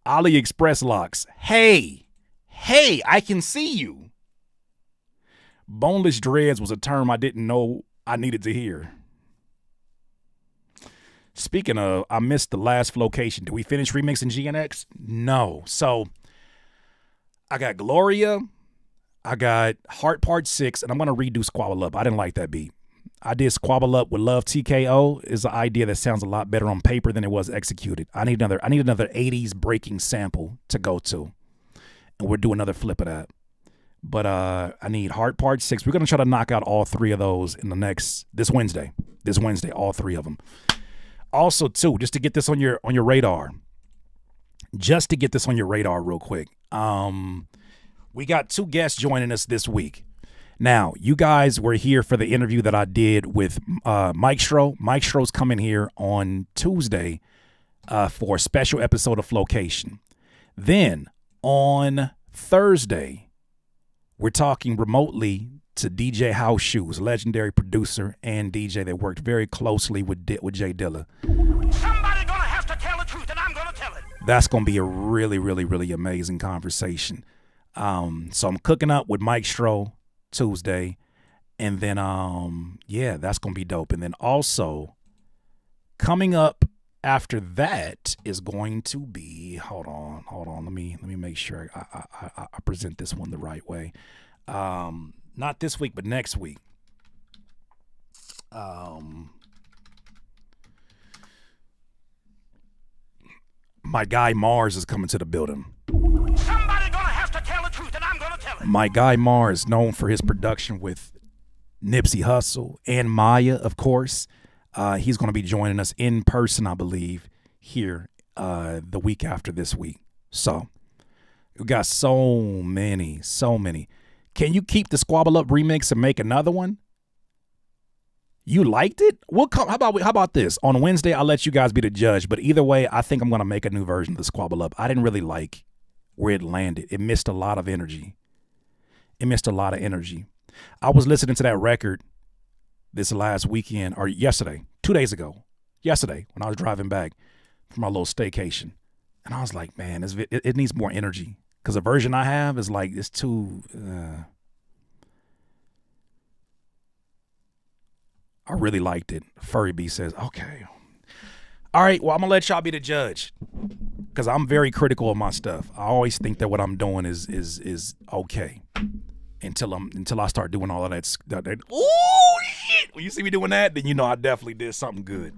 AliExpress locks. Hey, I can see you. Boneless dreads was a term I didn't know I needed to hear. Speaking of, I missed the last flocation. Did we finish remixing GNX? No. So I got Gloria, I got Heart Part 6, and I'm going to redo Squabble Up. I didn't like that beat. I did Squabble Up with Love TKO. Is an idea that sounds a lot better on paper than it was executed. I need another 80s breaking sample to go to. And we'll do another flip of that. But I need Heart Part 6. We're going to try to knock out all 3 of those in this Wednesday. This Wednesday, all 3 of them. Also, too, just to get this on your radar. Just to get this on your radar real quick. We got 2 guests joining us this week. Now, you guys were here for the interview that I did with Mike Stro. Mike Stro's coming here on Tuesday for a special episode of Flocation. Then, on Thursday, we're talking remotely to DJ House Shoes, legendary producer and DJ that worked very closely with Jay Dilla. Somebody gonna have to tell the truth, and I'm gonna tell it. That's gonna be a really, really, really amazing conversation. So I'm cooking up with Mike Stro Tuesday, and then that's gonna be dope. And then also coming up after that is going to be hold on. Let me make sure I present this one the right way. Not this week, but next week. My guy Mars is coming to the building. Somebody gonna have to tell the truth, and I'm gonna tell it. My guy Mars, known for his production with Nipsey Hussle and Maya, of course. He's going to be joining us in person, I believe, here the week after this week. So we got so many. Can you keep the Squabble Up remix and make another one? You liked it? How about this? On Wednesday, I'll let you guys be the judge. But either way, I think I'm going to make a new version of the Squabble Up. I didn't really like where it landed. It missed a lot of energy. I was listening to that record this last weekend, or yesterday, 2 days ago. Yesterday, when I was driving back from my little staycation. And I was like, man, it needs more energy. Because the version I have is like, it's too... I really liked it. Furry B says, okay. All right, well, I'm going to let y'all be the judge. Because I'm very critical of my stuff. I always think that what I'm doing is okay. Until I start doing all of that. Oh, shit. When you see me doing that, then you know I definitely did something good.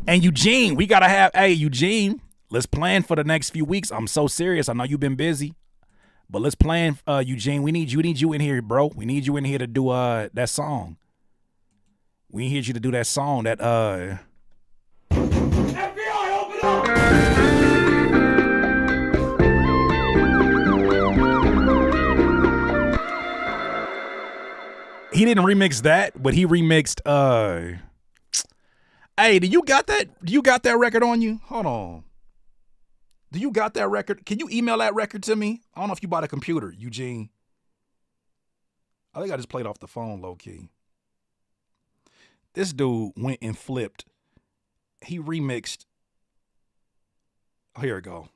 And Eugene, we got to have... Hey, Eugene, let's plan for the next few weeks. I'm so serious. I know you've been busy. But let's plan, Eugene. We need you in here, bro. We need you in here to do that song. We need you to do that song that FBI, open up! He didn't remix that, but he remixed Hey, do you got that record on you? Hold on. Do you got that record? Can you email that record to me? I don't know if you bought a computer, Eugene. I think I just played off the phone low key. This dude went and flipped. He remixed. Oh, here we go.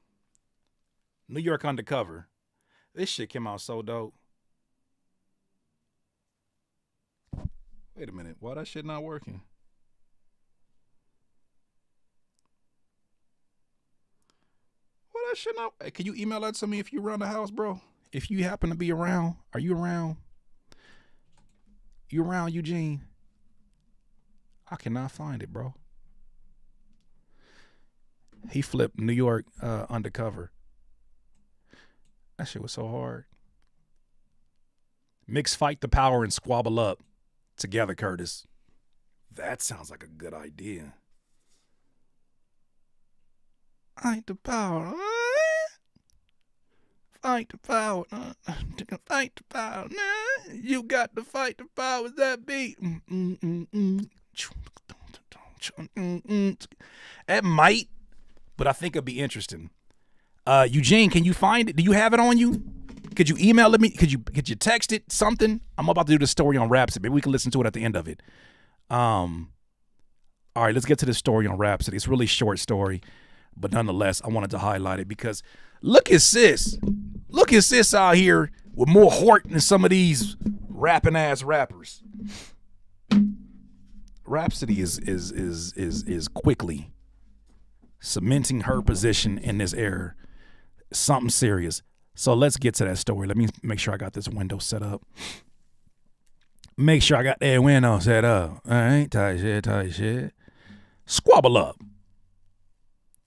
New York Undercover. This shit came out so dope. Wait a minute. Why that shit not working? Why that shit not? Hey, can you email that to me if you around the house, bro? If you happen to be around. Are you around? You around, Eugene? I cannot find it, bro. He flipped New York Undercover. That shit was so hard. Mix Fight the Power and Squabble Up together, Curtis. That sounds like a good idea. Fight the power. Fight the power. Fight the power. You got to fight the power with that beat. That might, but I think it'd be interesting. Eugene, can you find it? Do you have it on you? Could you email it me? Could you text it? Something? I'm about to do the story on Rhapsody. Maybe we can listen to it at the end of it. All right, let's get to the story on Rhapsody. It's a really short story, but nonetheless, I wanted to highlight it because look at sis. Look at sis out here with more heart than some of these rapping ass rappers. Rhapsody is quickly cementing her position in this era. Something serious. So let's get to that story. Let me make sure I got this window set up. Make sure I got that window set up. All right, tight shit. Squabble up.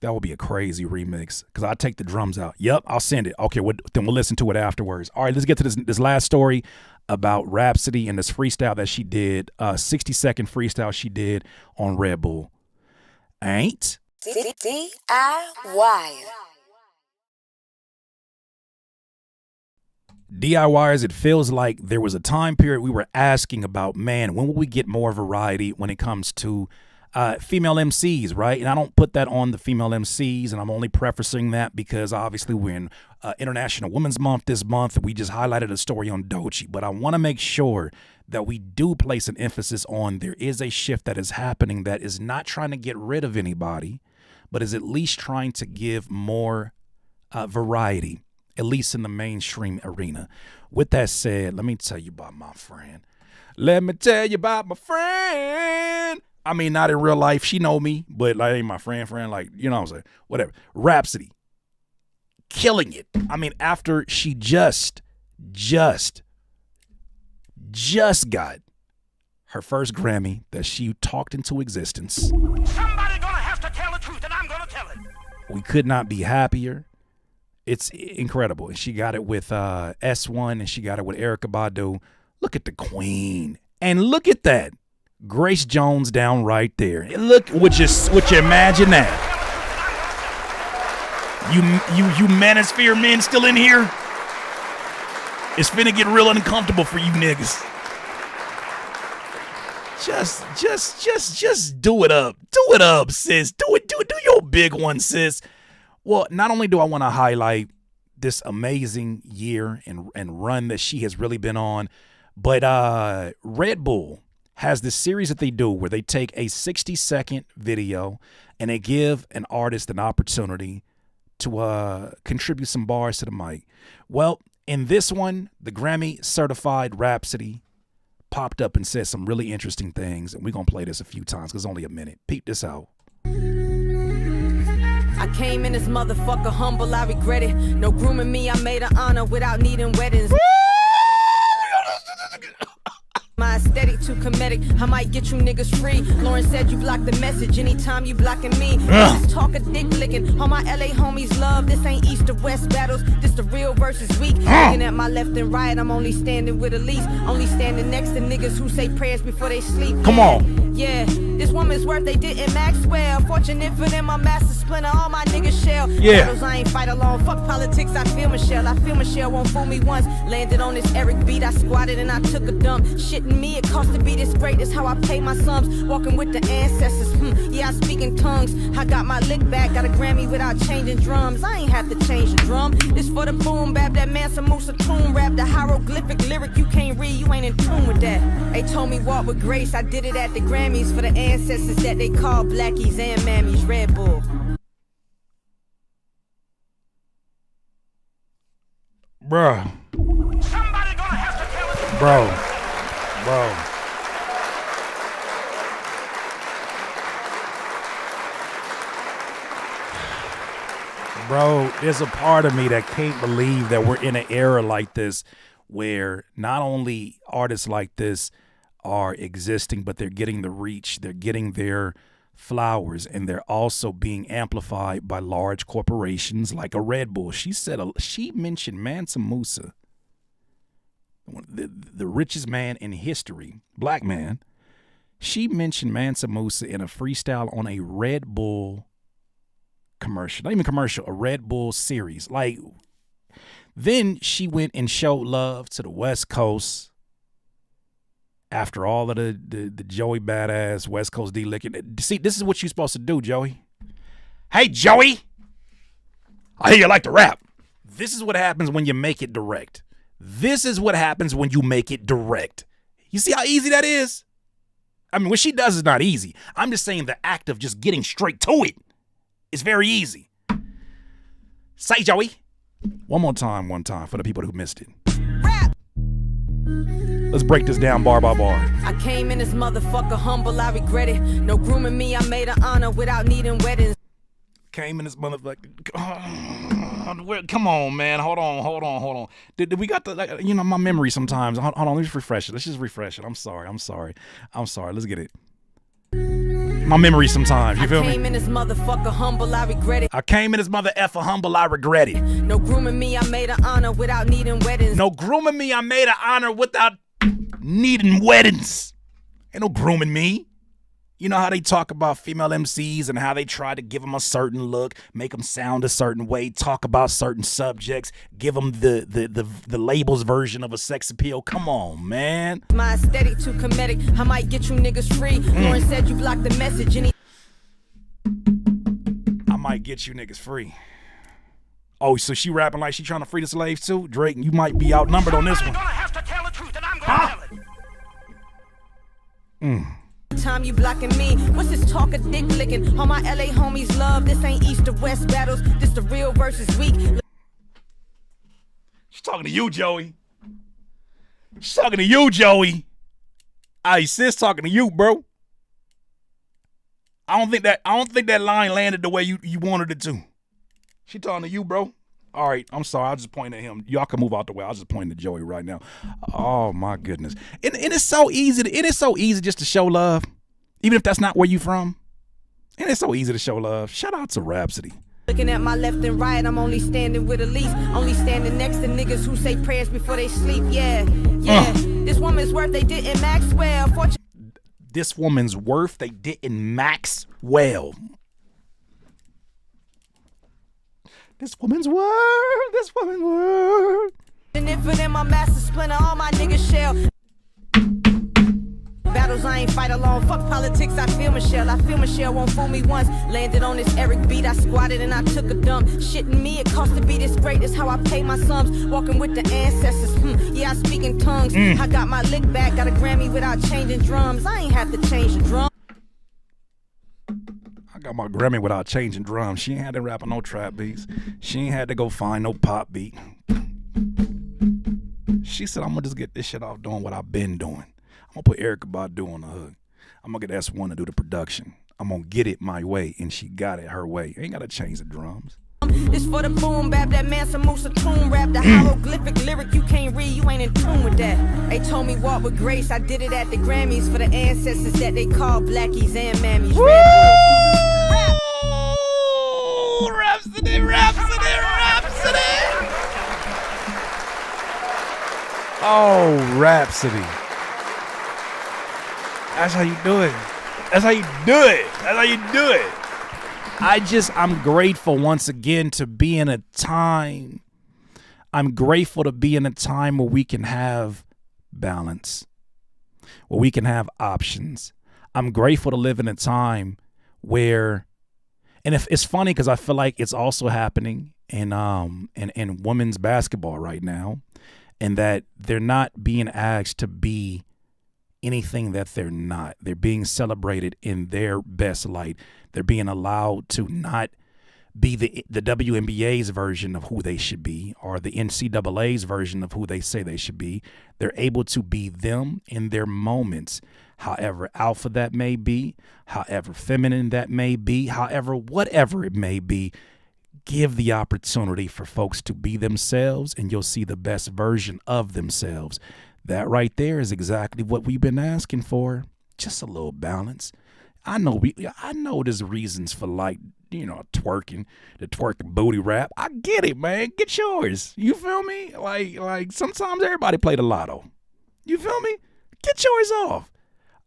That would be a crazy remix because I take the drums out. Yep, I'll send it. Okay, then we'll listen to it afterwards. All right, let's get to this last story about Rhapsody and this freestyle that she did, 60-second freestyle she did on Red Bull. Ain't? DIY. DIYers, it feels like there was a time period we were asking about, man, when will we get more variety when it comes to female MCs, right? And I don't put that on the female MCs, and I'm only prefacing that because obviously we're in International Women's Month this month. We just highlighted a story on Doechii, but I want to make sure that we do place an emphasis on there is a shift that is happening that is not trying to get rid of anybody, but is at least trying to give more variety, at least in the mainstream arena. With that said, let me tell you about my friend. Let me tell you about my friend. I mean, not in real life. She know me, but like ain't my friend, like, you know what I'm saying? Whatever. Rhapsody. Killing it. I mean, after she just got her first Grammy that she talked into existence. Somebody gonna have to tell the truth, and I'm gonna tell it. We could not be happier. It's incredible. And she got it with S1 and she got it with Erykah Badu. Look at the queen. And look at that. Grace Jones down right there. Look, would you imagine that? You manosphere men still in here? It's finna get real uncomfortable for you niggas. Just do it up. Do it up, sis. Do your big one, sis. Well, not only do I want to highlight this amazing year and run that she has really been on, but Red Bull has this series that they do where they take a 60-second video and they give an artist an opportunity to contribute some bars to the mic. Well, in this one, the Grammy certified Rhapsody popped up and said some really interesting things, and we're going to play this a few times because it's only a minute. Peep this out. I came in this motherfucker humble, I regret it. No grooming me, I made an honor without needing weddings. My aesthetic too comedic, I might get you niggas free. Lauryn said you block the message anytime you blocking me. This talk of dick licking, all my LA homies love. This ain't East or West battles, this the real versus weak. Looking at my left and right, I'm only standing with Elise. Only standing next to niggas who say prayers before they sleep. Come on. Yeah, this woman's worth they didn't Maxwell. Fortunate for them, my master splinter, all my niggas shell. Yeah. Battles I ain't fight alone, fuck politics, I feel Michelle won't fool me once. Landed on this Eric beat, I squatted and I took a dump. Shitting me, it cost to be this great, that's how I pay my sums. Walking with the ancestors, yeah, I speak in tongues. I got my lick back, got a Grammy without changing drums. I ain't have to change the drum. This for the boom bap, that Mansa Musa tomb rap. The hieroglyphic lyric you can't read, you ain't in tune with that. They told me walk with grace, I did it at the Grammys for the ancestors that they call blackies and mammies. Red Bull. Bruh. Somebody gonna have to tell it. Bro. Bro, there's a part of me that can't believe that we're in an era like this where not only artists like this are existing, but they're getting the reach, they're getting their flowers, and they're also being amplified by large corporations like a Red Bull. She mentioned Mansa Musa, the richest man in history, black man. She mentioned Mansa Musa in a freestyle on a Red Bull commercial. Not even commercial, a Red Bull series. Like, then she went and showed love to the West Coast after all of the Joey Badass West Coast D-licking. See, this is what you're supposed to do, Joey. Hey, Joey, I hear you like to rap. This is what happens when you make it direct. This is what happens when you make it direct. You see how easy that is? I mean, what she does is not easy. I'm just saying the act of just getting straight to it is very easy. Say, Joey. One time for the people who missed it. Rap. Let's break this down bar by bar. I came in this motherfucker humble, I regret it. No grooming me, I made an honor without needing weddings. Came in this motherfucker. Come on, man. Hold on. Did we got the, my memory sometimes. Hold on, let's refresh it. Let's just refresh it. I'm sorry. Let's get it. My memory sometimes, you feel me? I came in this motherfucker humble, I regret it. I came in this mother effer humble, I regret it. No grooming me, I made an honor without needing weddings. No grooming me, I made an honor without needing weddings. Ain't no grooming me. You know how they talk about female MCs and how they try to give them a certain look, make them sound a certain way, talk about certain subjects, give them the labels version of a sex appeal. Come on, man. My aesthetic too comedic. I might get you niggas free. Lauryn said you blocked the message and I might get you niggas free. Oh, so she rapping like she trying to free the slaves too? Drake, you might be outnumbered on this one. Gonna have to tell the truth, and I'm gonna tell it. time you blocking me. What's this talk of dick licking? All my LA homies love. This ain't East or West battles. This the real versus weak. She's talking to you, Joey. She's talking to you, Joey. Hey, sis, talking to you, bro. I don't think that line landed the way you wanted it to. She talking to you, bro. All right, I'm sorry. I just pointed at him. Y'all can move out the way. I was just pointing at Joey right now. Oh my goodness. And it's so easy. It is so easy just to show love, even if that's not where you from. And it's so easy to show love. Shout out to Rhapsody. Looking at my left and right, I'm only standing with Elise. Only standing next to niggas who say prayers before they sleep. Yeah. This woman's worth they didn't Maxwell. This woman's worth they didn't Maxwell. This woman's worth. And if it in my master splinter, all my niggas shell. Battles I ain't fight alone. Fuck politics, I feel Michelle. Won't fool me once. Landed on this Eric beat, I squatted and I took a dump. Shitting me, it cost to be this great. That's how I pay my sums. Walking with the ancestors. Yeah, I speak in tongues. I got my lick back, got a Grammy without changing drums. I ain't have to change the drum. I got my Grammy without changing drums. She ain't had to rap on no trap beats. She ain't had to go find no pop beat. She said, I'm gonna just get this shit off doing what I've been doing. I'm gonna put Erykah Badu on the hook. I'm gonna get S1 to do the production. I'm gonna get it my way, and she got it her way. Ain't gotta change the drums. This for the boom bap, that Mansa Musa tune rap, the hieroglyphic lyric you can't read, you ain't in tune with that. They told me walk with grace, I did it at the Grammys for the ancestors that they call blackies and mammies. Rhapsody. Oh, Rhapsody. That's how you do it. I'm grateful once again to be in a time. I'm grateful to be in a time where we can have balance, where we can have options. I'm grateful to live in a time where, and if it's funny because I feel like it's also happening in women's basketball right now, and that they're not being asked to be anything that they're not. They're being celebrated in their best light. They're being allowed to not be the WNBA's version of who they should be or the NCAA's version of who they say they should be. They're able to be them in their moments, however alpha that may be, however feminine that may be, however whatever it may be. Give the opportunity for folks to be themselves, and you'll see the best version of themselves. That right there is exactly what we've been asking for. Just a little balance. I know there's reasons for twerking, the twerking booty rap. I get it, man. Get yours. You feel me? Like sometimes everybody play the lotto. You feel me? Get yours off.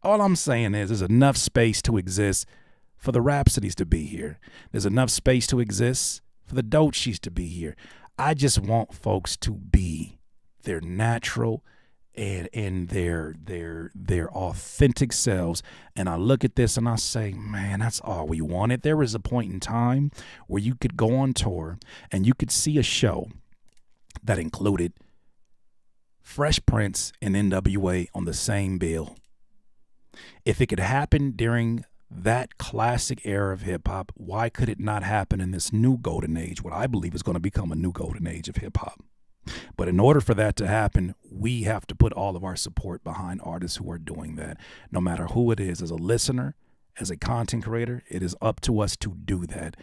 All I'm saying is there's enough space to exist for the Rhapsodies to be here. There's enough space to exist for the Doechiis to be here. I just want folks to be their natural and their authentic selves. And I look at this and I say, man, that's all we wanted. There was a point in time where you could go on tour and you could see a show that included Fresh Prince and NWA on the same bill. If it could happen during that classic era of hip hop, why could it not happen in this new golden age, what I believe is going to become a new golden age of hip hop? But in order for that to happen, we have to put all of our support behind artists who are doing that. No matter who it is, as a listener, as a content creator, it is up to us to do that.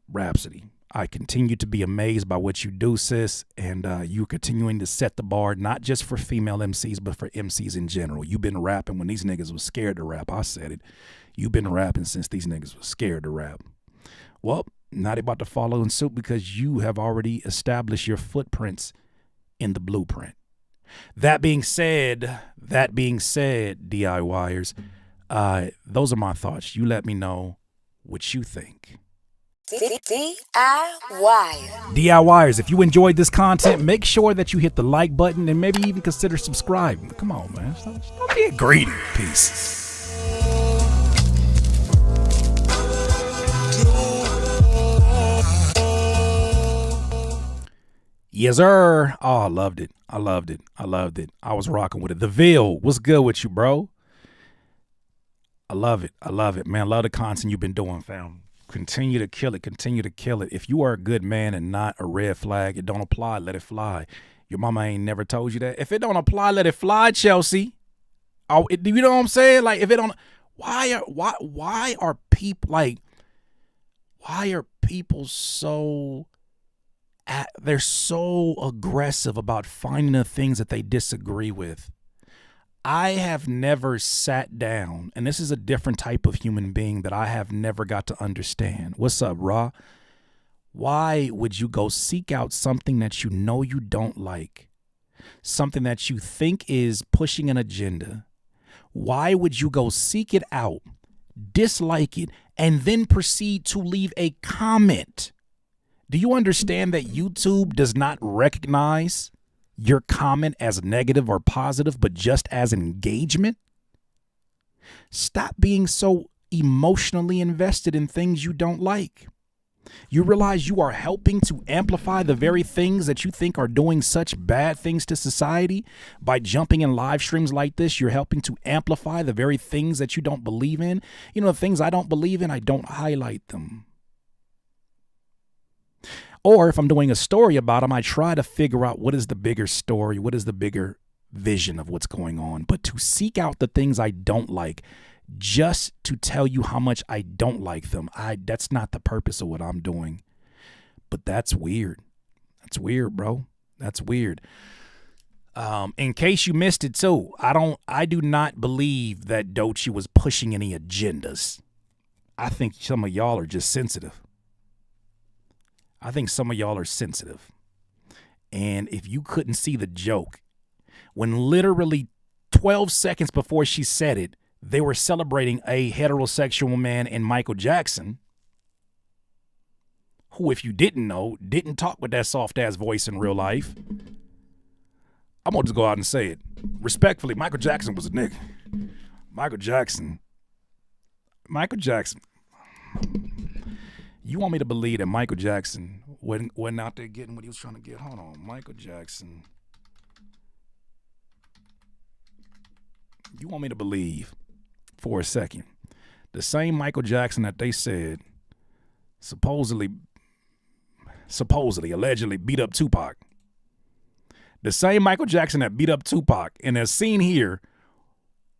Rhapsody. I continue to be amazed by what you do, sis, and you're continuing to set the bar, not just for female MCs, but for MCs in general. You've been rapping when these niggas was scared to rap. I said it. You've been rapping since these niggas was scared to rap. Well, now they about to follow in suit because you have already established your footprints in the blueprint. That being said, DIYers, those are my thoughts. You let me know what you think. DIYers, if you enjoyed this content, make sure that you hit the like button and maybe even consider subscribing. Come on, man. Stop being greedy. Peace. Yes, sir. Oh, I loved it. I was rocking with it. The Ville, what's good with you, bro? I love it, man. Love the content you've been doing, fam. Continue to kill it. If you are a good man and not a red flag, it don't apply, let it fly. Your mama ain't never told you that. If it don't apply, let it fly, Chelsea. Oh, you know what I'm saying? Like, if it don't, why are people so, they're so aggressive about finding the things that they disagree with? I have never sat down, and this is a different type of human being that I have never got to understand. What's up, Ra? Why would you go seek out something that you know you don't like, something that you think is pushing an agenda? Why would you go seek it out, dislike it, and then proceed to leave a comment? Do you understand that YouTube does not recognize your comment as negative or positive, but just as engagement? Stop being so emotionally invested in things you don't like. You realize you are helping to amplify the very things that you think are doing such bad things to society. By jumping in live streams like this, you're helping to amplify the very things that you don't believe in. You know, the things I don't believe in, I don't highlight them. Or if I'm doing a story about them, I try to figure out what is the bigger story, what is the bigger vision of what's going on. But to seek out the things I don't like just to tell you how much I don't like them, that's not the purpose of what I'm doing. But that's weird. That's weird, bro. That's weird. In case you missed it too, I do not believe that Doechii was pushing any agendas. I think some of y'all are just sensitive. And if you couldn't see the joke, when literally 12 seconds before she said it, they were celebrating a heterosexual man in Michael Jackson, who, if you didn't know, didn't talk with that soft-ass voice in real life. I'm going to just go out and say it. Respectfully, Michael Jackson was a nigga. Michael Jackson. You want me to believe that Michael Jackson wasn't out there getting what he was trying to get? Hold on. Michael Jackson. You want me to believe for a second the same Michael Jackson that they said supposedly, allegedly beat up Tupac. The same Michael Jackson that beat up Tupac and is seen here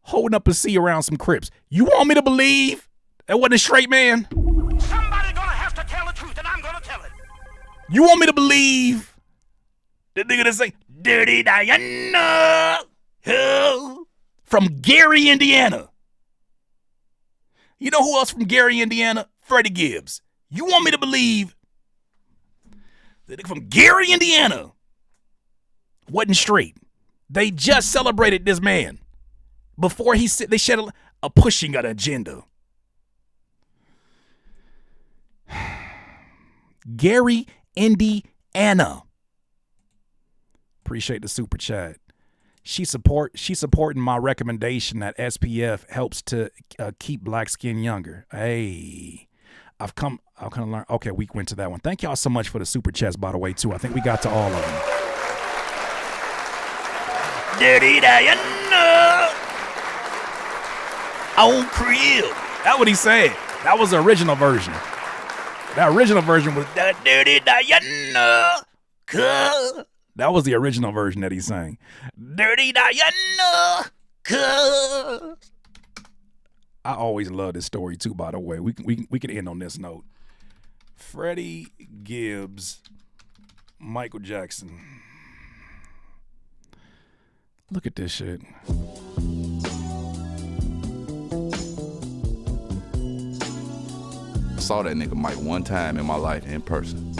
holding up a C around some Crips. You want me to believe that wasn't a straight man? Somebody gonna have to tell the truth, and I'm gonna tell it. You want me to believe the nigga that say, Dirty Diana, from Gary, Indiana? You know who else from Gary, Indiana? Freddie Gibbs. You want me to believe the nigga from Gary, Indiana wasn't straight? They just celebrated this man before they shed a pushing an agenda. Gary, Indiana. Appreciate the super chat. She's supporting my recommendation that SPF helps to keep black skin younger. Hey, I've come to learn. Okay, we went to that one. Thank y'all so much for the super chats, by the way, too. I think we got to all of them. Dirty Diana on crib. That's what he said. That was the original version. That original version was that Dirty Diana. That was the original version that he sang. Dirty Diana. I always love this story too, by the way. We can end on this note. Freddie Gibbs, Michael Jackson. Look at this shit. I saw that nigga Mike one time in my life in person.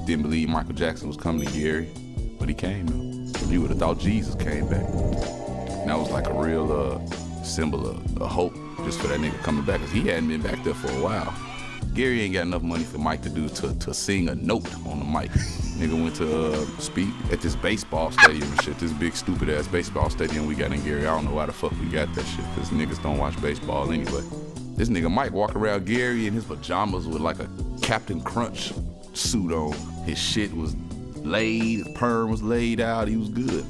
Didn't believe Michael Jackson was coming to Gary, but he came though. You would have thought Jesus came back. And that was like a real symbol of hope just for that nigga coming back, because he hadn't been back there for a while. Gary ain't got enough money for Mike to do to sing a note on the mic. Nigga went to speak at this baseball stadium and shit, this big stupid ass baseball stadium we got in Gary. I don't know why the fuck we got that shit, because niggas don't watch baseball anyway. This nigga Mike walk around Gary in his pajamas with like a Captain Crunch suit on. His shit was laid, his perm was laid out, he was good.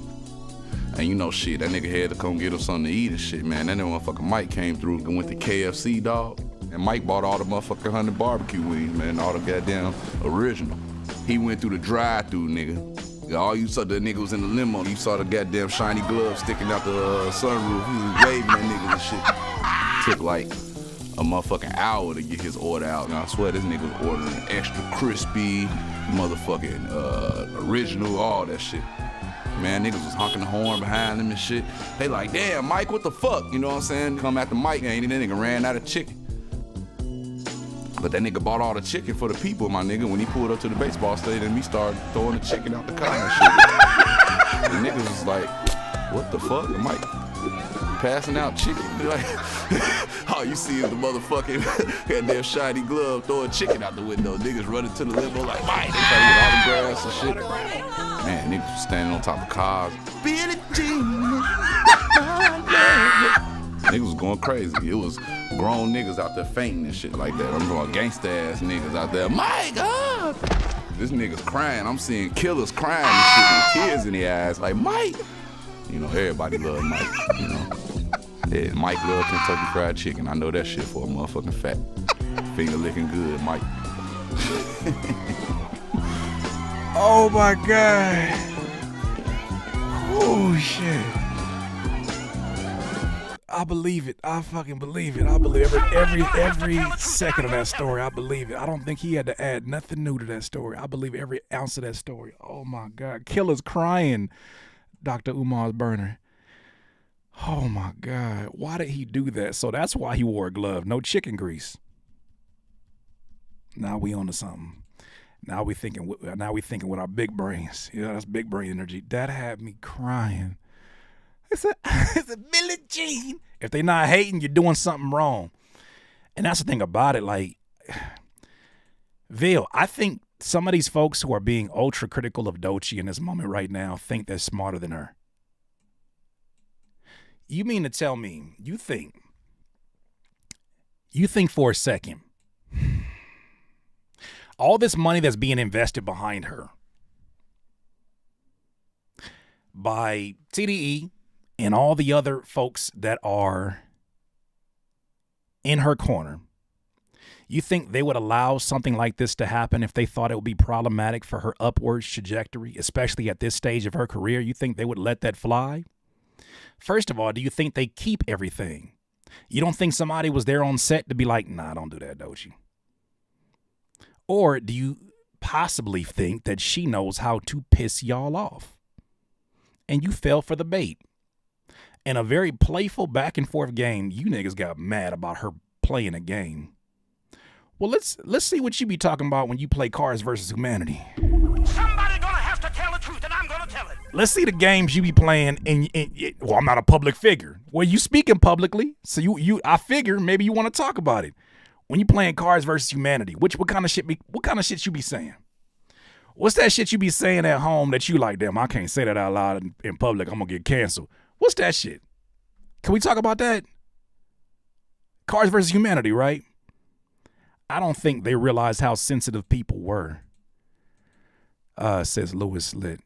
And you know shit, that nigga had to come get him something to eat and shit, man. That motherfucker Mike came through and went to KFC, dog. And Mike bought all the motherfucking 100 barbecue wings, man, all the goddamn original. He went through the drive-through, nigga. All you saw, the nigga was in the limo. You saw the goddamn shiny glove sticking out the sunroof. He was waving that nigga and shit. Took like a motherfucking hour to get his order out. And I swear this nigga was ordering extra crispy, motherfucking original, all that shit. Man, niggas was honking the horn behind him and shit. They like, damn, Mike, what the fuck? You know what I'm saying? Come after Mike, and that nigga ran out of chicken. But that nigga bought all the chicken for the people, my nigga. When he pulled up to the baseball stadium, he started throwing the chicken out the car and shit. The niggas was like, what the fuck? And Mike passing out chicken. Like, all you see is the motherfucking goddamn shiny glove throwing chicken out the window. Niggas running to the limo like, Mike, they trying to get autographs and shit. Man, niggas was standing on top of cars. Billie Jean. Niggas was going crazy. It was grown niggas out there fainting and shit like that. I'm talking gangsta ass niggas out there. My God! This nigga's crying. I'm seeing killers crying and shit with tears in their eyes. Like, Mike! You know, everybody love Mike, you know. Yeah, Mike love Kentucky Fried Chicken. I know that shit for a motherfucking fact. Finger licking good, Mike. Oh my God. Oh shit. I believe it. I fucking believe it. I believe every second of that story. I believe it. I don't think he had to add nothing new to that story. I believe every ounce of that story. Oh my God. Killers crying, Dr. Umar's burner. Oh my God. Why did he do that? So that's why he wore a glove. No chicken grease. Now we on to something. Now we thinking with our big brains. Yeah, that's big brain energy. That had me crying. It's a Billie Jean. If they not hating, you're doing something wrong. And that's the thing about it. Like, Ville, I think some of these folks who are being ultra critical of Doechii in this moment right now think they're smarter than her. You mean to tell me you think for a second all this money that's being invested behind her by TDE and all the other folks that are in her corner, you think they would allow something like this to happen if they thought it would be problematic for her upwards trajectory, especially at this stage of her career? You think they would let that fly? First of all, do you think they keep everything? You don't think somebody was there on set to be like, nah, don't do that, Doechii? Or do you possibly think that she knows how to piss y'all off and you fell for the bait? In a very playful back and forth game, you niggas got mad about her playing a game. Well, let's see what you be talking about when you play Cards versus Humanity. Somebody gonna have to tell the truth, and I'm gonna tell it. Let's see the games you be playing. Well, I'm not a public figure. Well, you speaking publicly, so I figure maybe you want to talk about it. When you playing Cards versus Humanity, what kind of shit you be saying? What's that shit you be saying at home that you like, damn, I can't say that out loud in public, I'm gonna get canceled? What's that shit? Can we talk about that? Cards versus Humanity, right? I don't think they realized how sensitive people were. Says Lewis Lit.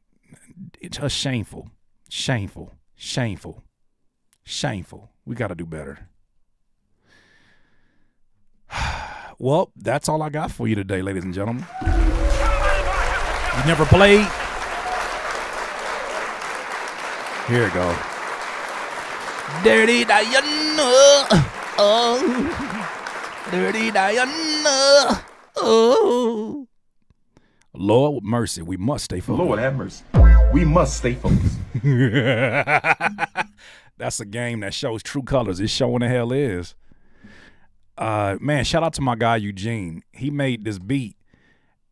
It's just shameful. Shameful. Shameful. Shameful. We got to do better. Well, that's all I got for you today, ladies and gentlemen. You never played? Here we go. Dirty Diana. Oh. Dirty Diana. Oh. Lord mercy, we must stay focused. Lord have mercy. We must stay focused. That's a game that shows true colors. It showing the hell is. Man, shout out to my guy Eugene. He made this beat,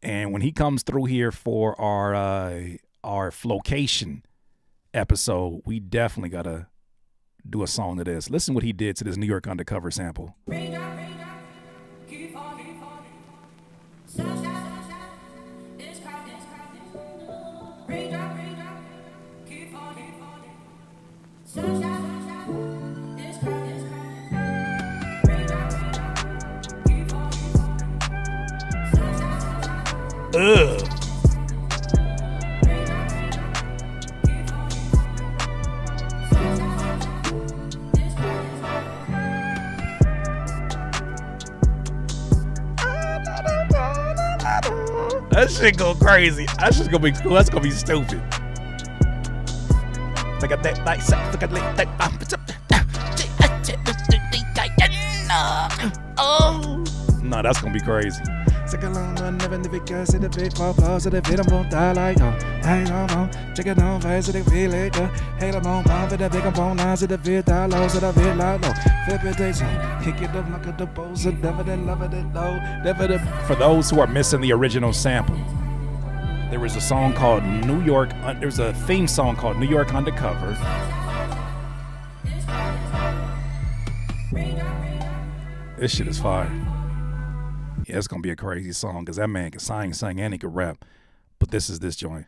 and when he comes through here for our Flocation episode, we definitely gotta do a song to this. Listen what he did to this New York Undercover sample. Ugh. That shit go crazy. That shit's gonna be cool. That's gonna be stupid. No, that's gonna be crazy. For those who are missing the original sample, there was a song called New York. There's a theme song called New York Undercover. This shit is fire. Yeah, it's gonna be a crazy song because that man can sing, and he can rap. But this is this joint.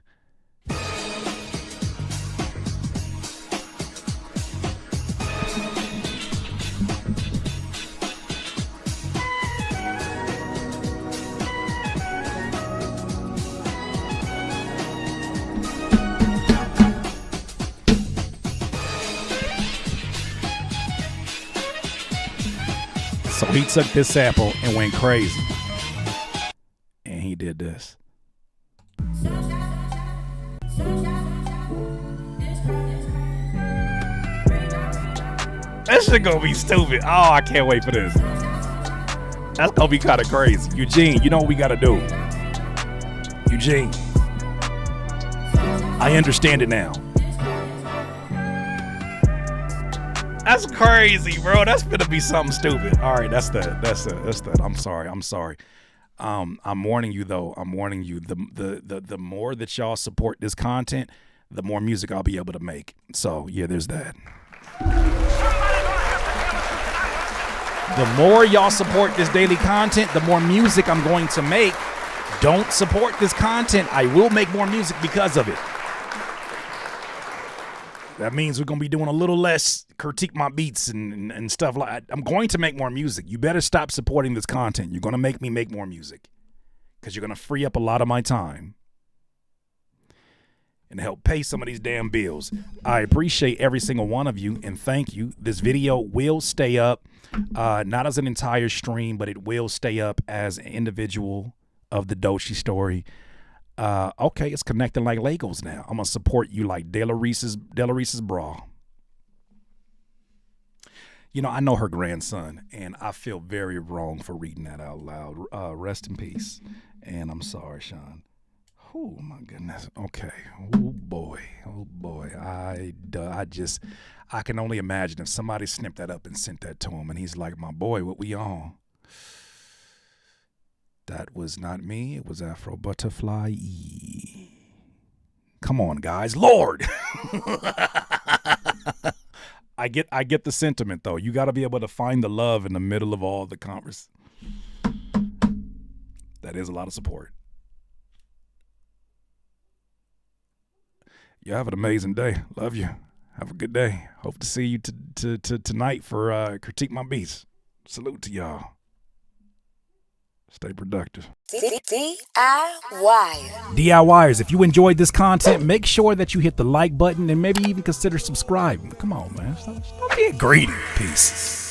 So he took this sample and went crazy. And he did this. That shit gonna be stupid. Oh, I can't wait for this. That's gonna be kind of crazy. Eugene, you know what we gotta do. Eugene, I understand it now. That's crazy, bro. That's gonna be something stupid. All right, that's that. I'm sorry. I'm warning you though. I'm warning you. The more that y'all support this content, the more music I'll be able to make. So yeah, there's that. The more y'all support this daily content, the more music I'm going to make. Don't support this content, I will make more music because of it. That means we're going to be doing a little less critique my beats and stuff like that. I'm going to make more music. You better stop supporting this content. You're going to make me make more music because you're going to free up a lot of my time and help pay some of these damn bills. I appreciate every single one of you and thank you. This video will stay up, not as an entire stream, but it will stay up as an individual of the Doechii story. Okay, it's connecting like Legos now. I'm gonna support you like Della Reese's bra. You know, I know her grandson, and I feel very wrong for reading that out loud. Rest in peace, and I'm sorry, Sean. Oh my goodness. Okay. Oh boy. I can only imagine if somebody snipped that up and sent that to him, and he's like, "My boy, what we on?" That was not me. It was Afro Butterfly. Come on, guys. Lord. I get the sentiment, though. You got to be able to find the love in the middle of all the converse. That is a lot of support. You have an amazing day. Love you. Have a good day. Hope to see you tonight for Critique My Beats. Salute to y'all. Stay productive. DIYers, if you enjoyed this content, make sure that you hit the like button and maybe even consider subscribing. Come on, man. Stop being greedy. Peace.